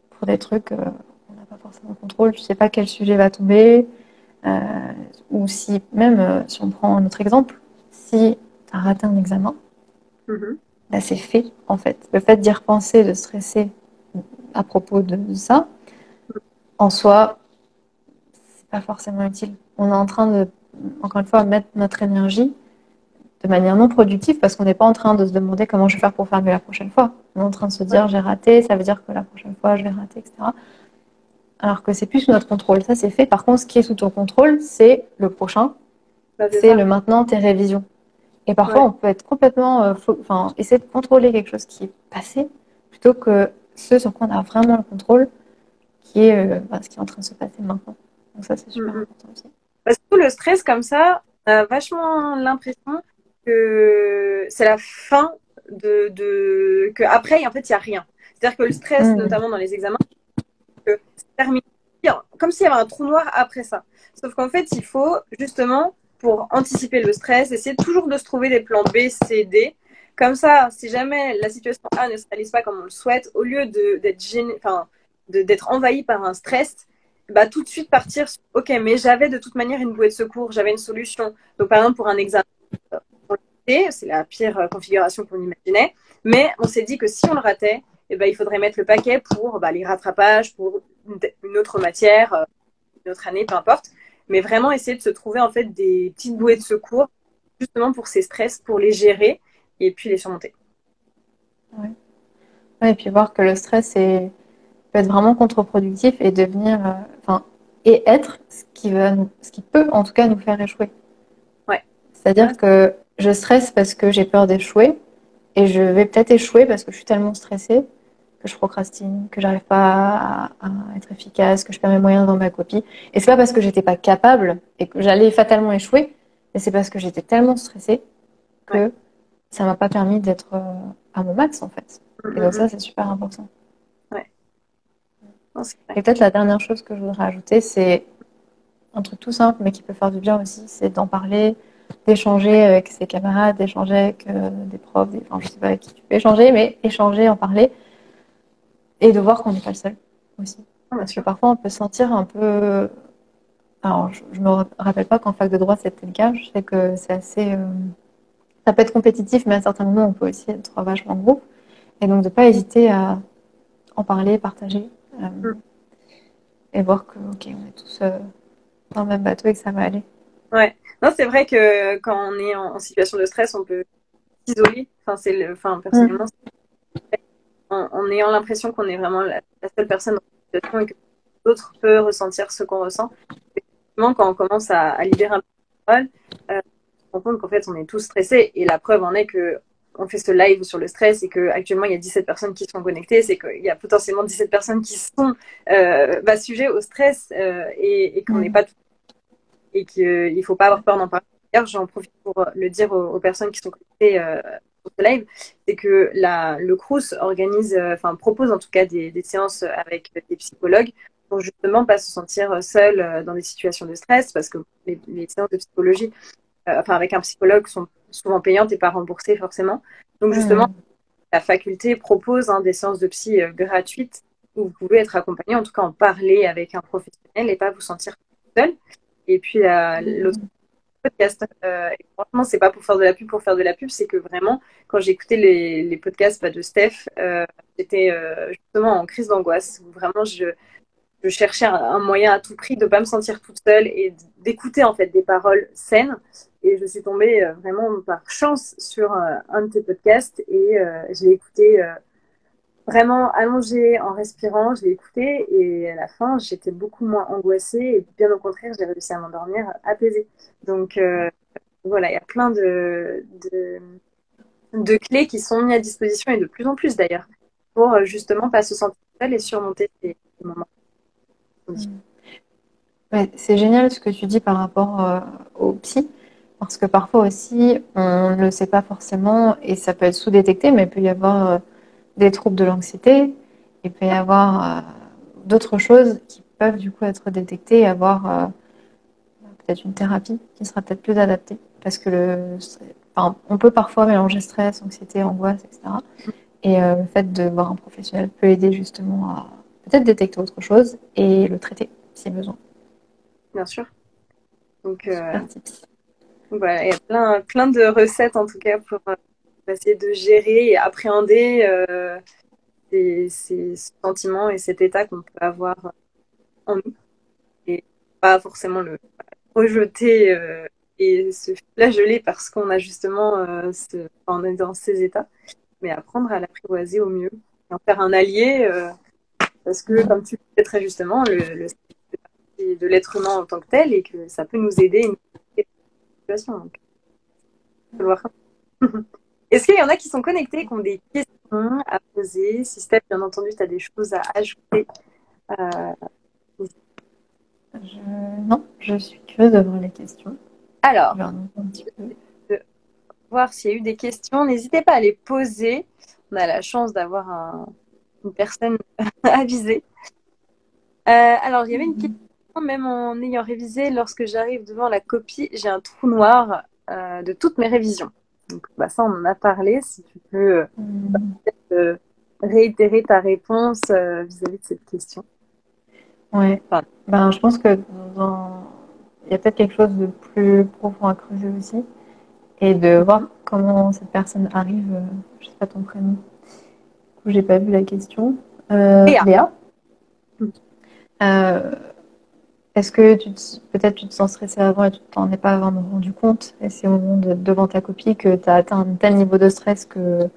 pour des trucs qu'on n'a pas forcément contrôle. Tu sais pas quel sujet va tomber. Euh, ou si, même si on prend un autre exemple, si tu as raté un examen, bah, c'est fait en fait. Le fait d'y repenser, de stresser à propos de ça, en soi, c'est pas forcément utile. On est en train de, encore une fois, mettre notre énergie de manière non productive parce qu'on n'est pas en train de se demander comment je vais faire pour faire mieux la prochaine fois. On est en train de se dire j'ai raté, ça veut dire que la prochaine fois je vais rater, etc. Alors que c'est plus sous notre contrôle. Ça, c'est fait. Par contre, ce qui est sous ton contrôle, c'est le prochain, c'est le maintenant, tes révisions. Et parfois, on peut être complètement, essayer de contrôler quelque chose qui est passé plutôt que ce sur quoi on a vraiment le contrôle, qui est ce qui est en train de se passer maintenant. Donc ça, c'est super important aussi. Parce que le stress comme ça, on a vachement l'impression que c'est la fin que après, en fait, il n'y a rien. C'est-à-dire que le stress, notamment dans les examens, que c'est terminé, comme s'il y avait un trou noir après ça. Sauf qu'en fait, il faut justement, pour anticiper le stress, essayer toujours de se trouver des plans B, C, D. Comme ça, si jamais la situation A ne se réalise pas comme on le souhaite, au lieu d'être envahi par un stress, bah, tout de suite partir sur OK, mais j'avais de toute manière une bouée de secours, j'avais une solution. Donc, par exemple, pour un examen, c'est la pire configuration qu'on imaginait, mais on s'est dit que si on le ratait, eh ben, il faudrait mettre le paquet pour les rattrapages, pour une autre matière, une autre année, peu importe. Mais vraiment essayer de se trouver en fait des petites bouées de secours, justement pour ces stress, pour les gérer et puis les surmonter. Ouais. Ouais, et puis voir que le stress peut être vraiment contre-productif et devenir, et être ce qui peut en tout cas nous faire échouer. Ouais. C'est-à-dire que je stresse parce que j'ai peur d'échouer et je vais peut-être échouer parce que je suis tellement stressée que je procrastine, que j'arrive pas à être efficace, que je perds mes moyens dans ma copie. Et c'est pas parce que j'étais pas capable et que j'allais fatalement échouer, mais c'est parce que j'étais tellement stressée que ça m'a pas permis d'être à mon max en fait. Et donc ça, c'est super important. Ouais. Non, Et peut-être la dernière chose que je voudrais ajouter, c'est un truc tout simple, mais qui peut faire du bien aussi, c'est d'en parler, d'échanger avec ses camarades, d'échanger avec des profs, enfin, je sais pas avec qui tu peux échanger, mais échanger, en parler, et de voir qu'on n'est pas le seul aussi. Parce que parfois, on peut se sentir un peu... Alors, je me rappelle pas qu'en fac de droit, c'était le cas. Je sais que c'est assez... Ça peut être compétitif, mais à certains moments, on peut aussi être vachement en groupe. Et donc, de ne pas hésiter à en parler, partager, et voir que, ok, on est tous dans le même bateau et que ça va aller. Ouais. Non, c'est vrai que quand on est en situation de stress, on peut s'isoler. Personnellement, en ayant l'impression qu'on est vraiment la seule personne dans cette situation et que d'autres peut ressentir ce qu'on ressent. Effectivement, quand on commence à libérer un peu de parole, on se rend compte qu'en fait, on est tous stressés. Et la preuve en est que on fait ce live sur le stress et qu'actuellement, il y a 17 personnes qui sont connectées. C'est qu'il y a potentiellement 17 personnes qui sont sujets au stress et qu'on n'est pas tout. Et qu'il ne faut pas avoir peur d'en parler. D'ailleurs, j'en profite pour le dire aux personnes qui sont connectées sur ce live, c'est que le Crous organise, propose en tout cas des séances avec des psychologues pour justement pas se sentir seul dans des situations de stress, parce que les séances de psychologie, avec un psychologue, sont souvent payantes et pas remboursées forcément. Donc justement, la faculté propose des séances de psy gratuites où vous pouvez être accompagné, en tout cas en parler avec un professionnel et pas vous sentir seul. Et puis l'autre podcast, et franchement, c'est pas pour faire de la pub, c'est que vraiment, quand j'écoutais les podcasts de Steph, j'étais justement en crise d'angoisse. Vraiment, je cherchais un moyen à tout prix de pas me sentir toute seule et d'écouter en fait des paroles saines. Et je suis tombée vraiment par chance sur un de tes podcasts et je l'ai écouté vraiment allongée en respirant, je l'ai écouté et à la fin, j'étais beaucoup moins angoissée et bien au contraire, j'ai réussi à m'endormir apaisée. Donc voilà, il y a plein de clés qui sont mises à disposition et de plus en plus d'ailleurs pour justement pas se sentir seule et surmonter ces moments. Ouais, c'est génial ce que tu dis par rapport au psy, parce que parfois aussi, on ne le sait pas forcément et ça peut être sous-détecté, mais il peut y avoir des troubles de l'anxiété, il peut y avoir d'autres choses qui peuvent du coup être détectées et avoir peut-être une thérapie qui sera peut-être plus adaptée. Parce que on peut parfois mélanger stress, anxiété, angoisse, etc. Et le fait de voir un professionnel peut aider justement à peut-être détecter autre chose et le traiter si besoin. Bien sûr. Donc Super tips. voilà, il y a plein de recettes en tout cas pour essayer de gérer et appréhender ces sentiments et cet état qu'on peut avoir en nous et pas forcément le rejeter et se flageller parce qu'on a justement on est dans ces états, mais apprendre à l'apprivoiser au mieux et en faire un allié parce que comme tu le disais très justement, le c'est de l'être humain en tant que tel et que ça peut nous aider dans une situation. Donc, faut le voir. Est-ce qu'il y en a qui sont connectés, qui ont des questions à poser? Si Steph, bien entendu, tu as des choses à ajouter. Non, je suis curieuse de voir les questions. Alors, Je vais en entendre un petit peu. de voir s'il y a eu des questions. N'hésitez pas à les poser. On a la chance d'avoir une personne avisée. Alors, il y avait une question, même en ayant révisé, lorsque j'arrive devant la copie, j'ai un trou noir de toutes mes révisions. Donc, ça, on en a parlé. Si tu peux réitérer ta réponse vis-à-vis de cette question. Ouais. Enfin, Je pense que il y a peut-être quelque chose de plus profond à creuser aussi et de voir comment cette personne arrive. Je sais pas ton prénom. Du coup, j'ai pas vu la question. Léa. Léa. Est-ce que peut-être tu te sens stressée avant et tu t'en es pas vraiment rendu compte et c'est au moment devant ta copie que tu as atteint un tel niveau de stress que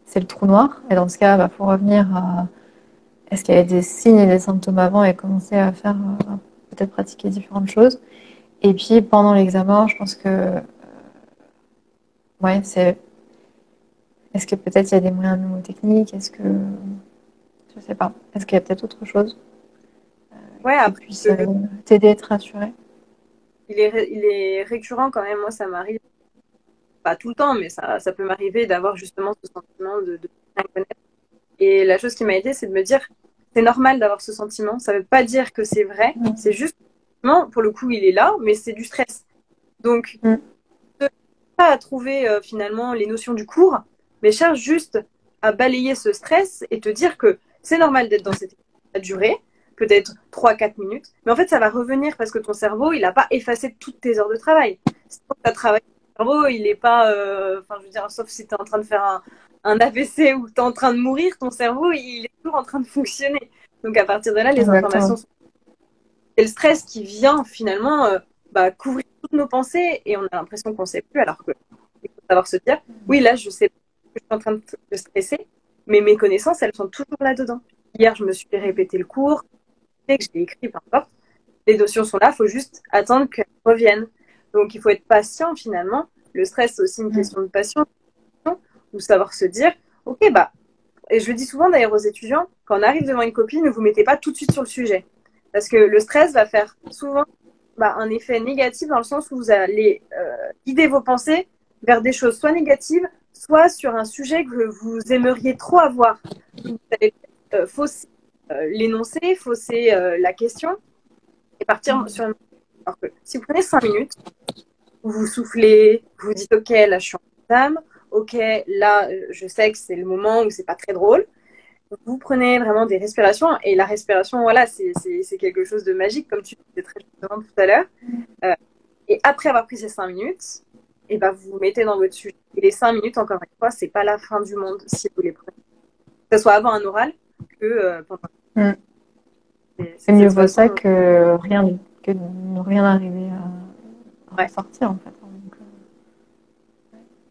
c'est le trou noir et dans ce cas, faut revenir à est-ce qu'il y avait des signes et des symptômes avant et commencer à faire peut-être pratiquer différentes choses. Et puis pendant l'examen, je pense que est-ce que peut-être il y a des moyens mnémotechniques, je sais pas, est-ce qu'il y a peut-être autre chose Ouais, qui après, puisse t'aider à être rassurée? il est récurrent quand même. Moi, ça m'arrive, pas tout le temps, mais ça peut m'arriver d'avoir justement ce sentiment de bien connaître. Et la chose qui m'a aidée, c'est de me dire, c'est normal d'avoir ce sentiment. Ça ne veut pas dire que c'est vrai. C'est juste, non, pour le coup, il est là, mais c'est du stress. Donc, pas à trouver finalement les notions du cours, mais cherche juste à balayer ce stress et te dire que c'est normal d'être dans cette état à durer, peut-être 3-4 minutes, mais en fait ça va revenir parce que ton cerveau, il n'a pas effacé toutes tes heures de travail. Si tu as travaillé, ton cerveau, il n'est pas, je veux dire, sauf si tu es en train de faire un AVC ou tu es en train de mourir, ton cerveau, il est toujours en train de fonctionner. Donc à partir de là, les informations sont... C'est le stress qui vient finalement couvrir toutes nos pensées et on a l'impression qu'on ne sait plus alors que il faut savoir se dire, oui, là, je sais que je suis en train de stresser, mais mes connaissances, elles sont toujours là-dedans. Hier, je me suis répété le cours, que je l'ai écrit, peu importe. Les notions sont là, il faut juste attendre qu'elles reviennent. Donc, il faut être patient finalement. Le stress, c'est aussi une question de patience, ou savoir se dire, ok, bah, et je le dis souvent d'ailleurs aux étudiants, quand on arrive devant une copie, ne vous mettez pas tout de suite sur le sujet. Parce que le stress va faire souvent un effet négatif dans le sens où vous allez guider vos pensées vers des choses soit négatives, soit sur un sujet que vous aimeriez trop avoir. Vous allez fausser l'énoncé, fausser la question et partir sur une... Alors que si vous prenez 5 minutes, vous soufflez, vous dites ok, là je suis en âme, ok, là je sais que c'est le moment où c'est pas très drôle. Vous prenez vraiment des respirations et la respiration, voilà, c'est quelque chose de magique, comme tu disais très justement tout à l'heure. Et après avoir pris ces 5 minutes, et ben vous vous mettez dans votre sujet. Et les 5 minutes, encore une fois, c'est pas la fin du monde si vous les prenez. Que ce soit avant un oral que pendant. C'est mieux vaut ça que rien, que ne rien arriver à ressortir en fait.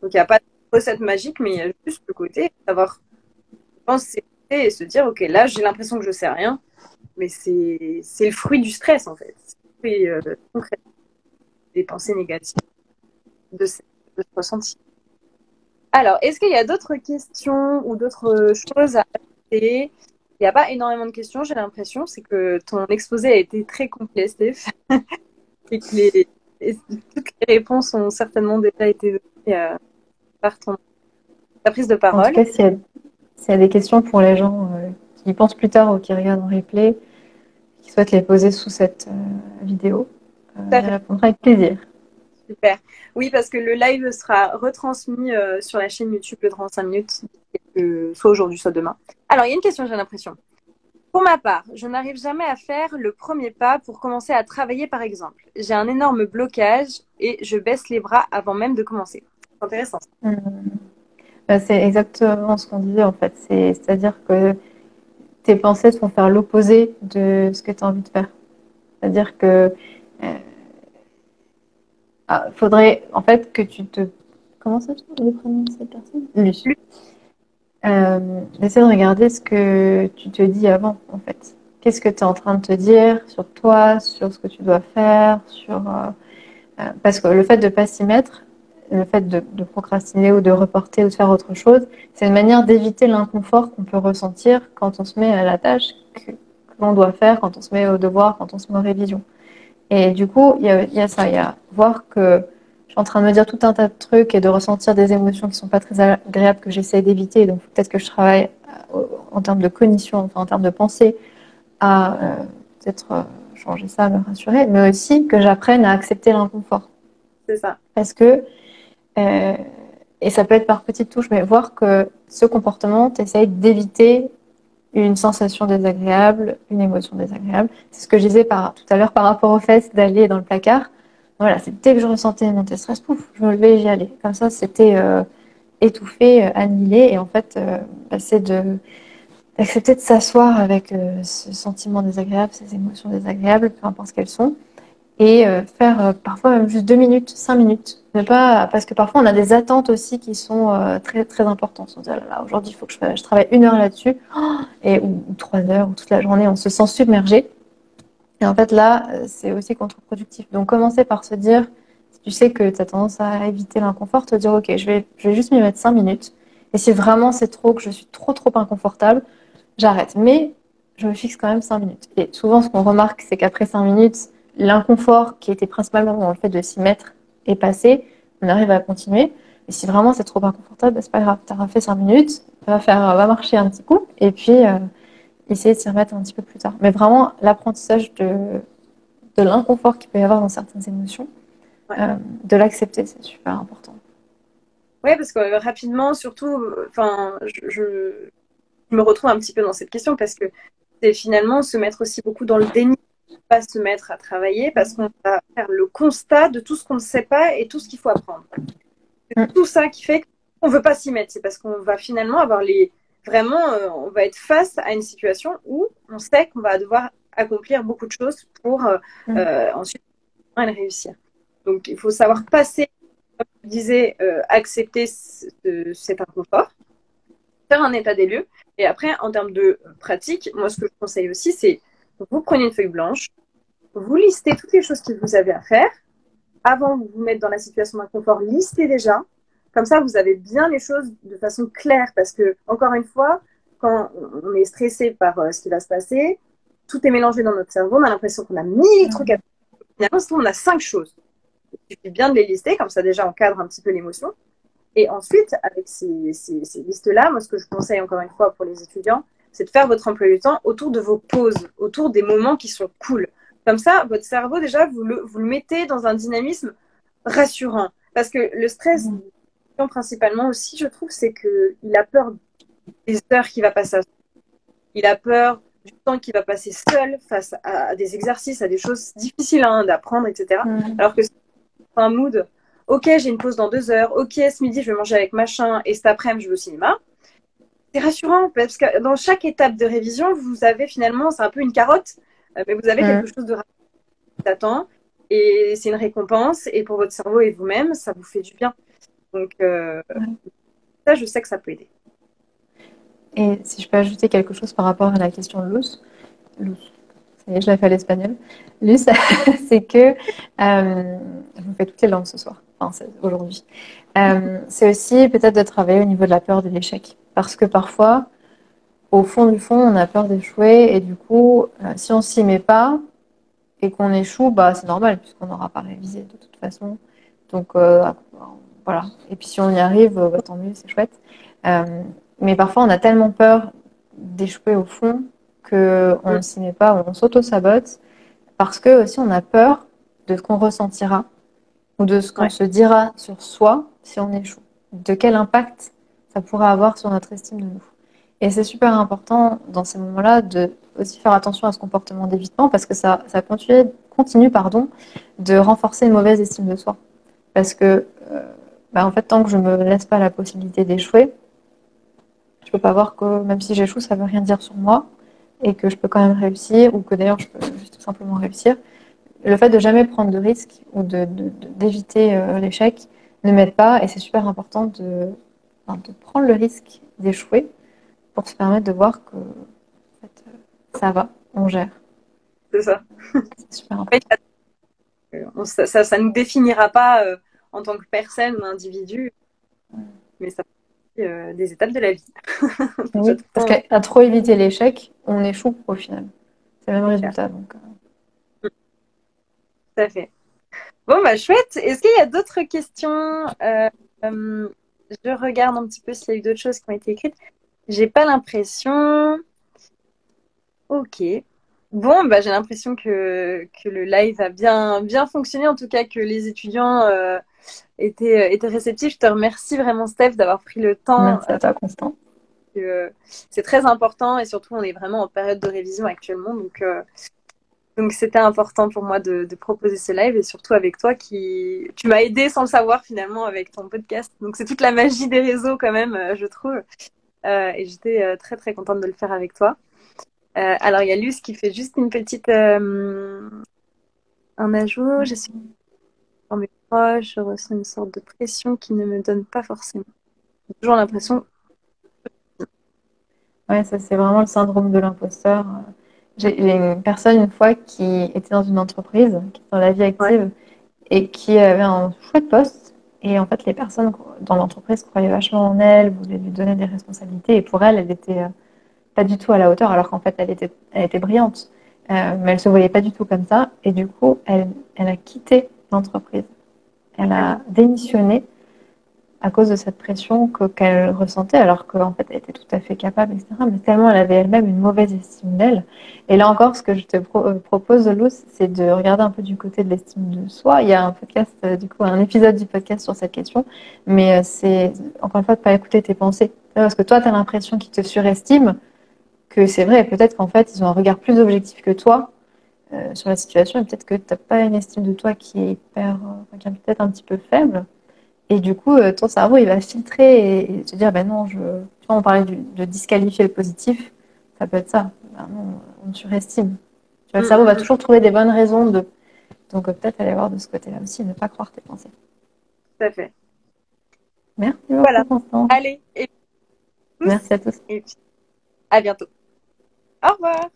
Donc il n'y a pas de recette magique, mais il y a juste le côté savoir penser et se dire ok, là j'ai l'impression que je sais rien, mais c'est le fruit du stress en fait. C'est le fruit concret des pensées négatives de ce ressenti. Alors, est-ce qu'il y a d'autres questions ou d'autres choses à ajouter? Il n'y a pas énormément de questions, j'ai l'impression. C'est que ton exposé a été très complet, Steph. Et que toutes les réponses ont certainement déjà été données par ta prise de parole. En tout cas, s'il y a des questions pour les gens qui y pensent plus tard ou qui regardent en replay, qui souhaitent les poser sous cette vidéo, j'y répondrai avec plaisir. Super. Oui, parce que le live sera retransmis sur la chaîne YouTube de 35 minutes, soit aujourd'hui, soit demain. Alors, il y a une question, j'ai l'impression. Pour ma part, je n'arrive jamais à faire le premier pas pour commencer à travailler, par exemple. J'ai un énorme blocage et je baisse les bras avant même de commencer. C'est intéressant. C'est exactement ce qu'on disait en fait. C'est-à-dire que tes pensées te font faire l'opposé de ce que tu as envie de faire. C'est-à-dire que faudrait en fait que tu te... Comment ça se le prénom de cette personne? Lucie. Essaie de regarder ce que tu te dis avant en fait. Qu'est-ce que tu es en train de te dire sur toi, sur ce que tu dois faire, parce que le fait de ne pas s'y mettre, le fait de procrastiner ou de reporter ou de faire autre chose, c'est une manière d'éviter l'inconfort qu'on peut ressentir quand on se met à la tâche que l'on doit faire, quand on se met au devoir, quand on se met en révision. Et du coup, il y a ça, il y a voir que je suis en train de me dire tout un tas de trucs et de ressentir des émotions qui ne sont pas très agréables que j'essaie d'éviter. Donc peut-être que je travaille en termes de cognition, enfin en termes de pensée, à peut-être changer ça, me rassurer, mais aussi que j'apprenne à accepter l'inconfort. C'est ça. Parce que, et ça peut être par petites touches, mais voir que ce comportement, tu essayes d'éviter une sensation désagréable, une émotion désagréable. C'est ce que je disais tout à l'heure par rapport au fait d'aller dans le placard. Voilà, c'est dès que je ressentais mon stress, pouf, je me levais et j'y allais. Comme ça, c'était étouffé, annihilé. Et en fait, c'est d'accepter de s'asseoir avec ce sentiment désagréable, ces émotions désagréables, peu importe ce qu'elles sont, et faire parfois même juste 2 minutes, 5 minutes. Ne pas, parce que parfois on a des attentes aussi qui sont très, très importantes. On se dit, oh là là, aujourd'hui il faut que je travaille 1 heure là-dessus, ou 3 heures, ou toute la journée, on se sent submergé. Et en fait là, c'est aussi contre-productif. Donc commencer par se dire, si tu sais que tu as tendance à éviter l'inconfort, te dire ok, je vais juste m'y mettre 5 minutes. Et si vraiment c'est trop, que je suis trop inconfortable, j'arrête. Mais je me fixe quand même 5 minutes. Et souvent ce qu'on remarque, c'est qu'après 5 minutes, l'inconfort qui était principalement dans le fait de s'y mettre est passé, on arrive à continuer. Et si vraiment c'est trop inconfortable, c'est pas grave, tu auras fait 5 minutes, va marcher un petit coup, et puis essayer de s'y remettre un petit peu plus tard. Mais vraiment, l'apprentissage de l'inconfort qu'il peut y avoir dans certaines émotions, de l'accepter, c'est super important. Oui, parce que rapidement, surtout, je me retrouve un petit peu dans cette question parce que c'est finalement se mettre aussi beaucoup dans le déni, pas se mettre à travailler parce qu'on va faire le constat de tout ce qu'on ne sait pas et tout ce qu'il faut apprendre. C'est tout ça qui fait qu'on ne veut pas s'y mettre. C'est parce qu'on va finalement avoir on va être face à une situation où on sait qu'on va devoir accomplir beaucoup de choses pour ensuite réussir. Donc, il faut savoir passer, comme je disais, accepter cet inconfort, faire un état des lieux. Et après, en termes de pratique, moi, ce que je conseille aussi, c'est vous prenez une feuille blanche, vous listez toutes les choses que vous avez à faire. Avant de vous mettre dans la situation d'inconfort, listez déjà. Comme ça, vous avez bien les choses de façon claire. Parce que, encore une fois, quand on est stressé par ce qui va se passer, tout est mélangé dans notre cerveau. On a l'impression qu'on a 1000 trucs à faire. Finalement, on a 5 choses. Il suffit bien de les lister. Comme ça, déjà, on cadre un petit peu l'émotion. Et ensuite, avec ces listes-là, moi, ce que je conseille encore une fois pour les étudiants, c'est de faire votre emploi du temps autour de vos pauses, autour des moments qui sont cool. Comme ça, votre cerveau, déjà, vous le mettez dans un dynamisme rassurant. Parce que le stress, principalement aussi, je trouve, c'est qu'il a peur des heures qu'il va passer. Il a peur du temps qu'il va passer seul face à des exercices, à des choses difficiles d'apprendre, etc. Alors que c'est un mood, ok, j'ai une pause dans 2 heures, ok, ce midi, je vais manger avec machin, et cet après-midi, je vais au cinéma. C'est rassurant, parce que dans chaque étape de révision, vous avez finalement, c'est un peu une carotte, mais vous avez quelque chose de rassurant qui t'attend, et c'est une récompense, et pour votre cerveau et vous-même, ça vous fait du bien. Donc, ça, je sais que ça peut aider. Et si je peux ajouter quelque chose par rapport à la question de Luz, ça y est, je l'ai fait à l'espagnol. Luz, c'est que je vous fais toutes les langues ce soir, enfin aujourd'hui. C'est aussi peut-être de travailler au niveau de la peur de l'échec. Parce que parfois, au fond du fond, on a peur d'échouer et du coup, si on s'y met pas et qu'on échoue, bah, c'est normal puisqu'on n'aura pas révisé de toute façon. Donc voilà. Et puis si on y arrive, bah, tant mieux, c'est chouette. Mais parfois, on a tellement peur d'échouer au fond qu'on ne s'y met pas, on s'auto-sabote parce que aussi on a peur de ce qu'on ressentira ou de ce qu'on se dira sur soi si on échoue. De quel impact ça pourra avoir sur notre estime de nous. Et c'est super important dans ces moments-là de aussi faire attention à ce comportement d'évitement parce que ça continue de renforcer une mauvaise estime de soi. Parce que en fait, tant que je me laisse pas la possibilité d'échouer, je peux pas voir que même si j'échoue, ça veut rien dire sur moi et que je peux quand même réussir ou que d'ailleurs je peux juste tout simplement réussir. Le fait de jamais prendre de risques ou d'éviter l'échec ne m'aide pas et c'est super important de prendre le risque d'échouer pour se permettre de voir que en fait, ça va, on gère. C'est ça. C'est super important. Ça nous définira pas en tant que personne ou individu, mais ça fait des étapes de la vie. Oui, parce qu'à trop éviter l'échec, on échoue au final. C'est le même résultat. Donc, tout à fait. Bon, bah chouette. Est-ce qu'il y a d'autres questions je regarde un petit peu s'il y a eu d'autres choses qui ont été écrites. J'ai pas l'impression. Ok. Bon, bah, j'ai l'impression que le live a bien fonctionné, en tout cas que les étudiants étaient réceptifs. Je te remercie vraiment, Steph, d'avoir pris le temps. Merci à toi, Constant. C'est très important et surtout, on est vraiment en période de révision actuellement. Donc c'était important pour moi de proposer ce live et surtout avec toi tu m'as aidé sans le savoir finalement avec ton podcast. Donc c'est toute la magie des réseaux quand même, je trouve. Et j'étais très très contente de le faire avec toi. Alors il y a Luce qui fait juste une petite un ajout. Je suis pour mes proches, je ressens une sorte de pression qui ne me donne pas forcément. J'ai toujours l'impression. Ouais, ça c'est vraiment le syndrome de l'imposteur. J'ai une personne une fois qui était dans une entreprise, qui est dans la vie active et qui avait un chouette poste. Et en fait, les personnes dans l'entreprise croyaient vachement en elle, voulaient lui donner des responsabilités. Et pour elle, elle était pas du tout à la hauteur, alors qu'en fait, elle était brillante. Mais elle se voyait pas du tout comme ça. Et du coup, elle a quitté l'entreprise. Elle a démissionné à cause de cette pression qu'elle ressentait, alors qu'en fait, elle était tout à fait capable, etc. Mais tellement elle avait elle-même une mauvaise estime d'elle. Et là encore, ce que je te propose, Luz, c'est de regarder un peu du côté de l'estime de soi. Il y a un podcast, un épisode du podcast sur cette question, mais c'est, encore une fois, de ne pas écouter tes pensées. Parce que toi, tu as l'impression qu'ils te surestiment, que c'est vrai, peut-être qu'en fait, ils ont un regard plus objectif que toi sur la situation, et peut-être que tu n'as pas une estime de toi qui est qui est peut-être un petit peu faible. Et du coup, ton cerveau, il va filtrer et te dire, ben non, tu vois, on parlait de disqualifier le positif, ça peut être ça. Ben non, on surestime. Tu vois, le cerveau va toujours trouver des bonnes raisons de. Donc peut-être aller voir de ce côté-là aussi, ne pas croire tes pensées. Tout à fait. Merci beaucoup, Voilà. Constance. Allez. Merci à tous. Et puis, à bientôt. Au revoir.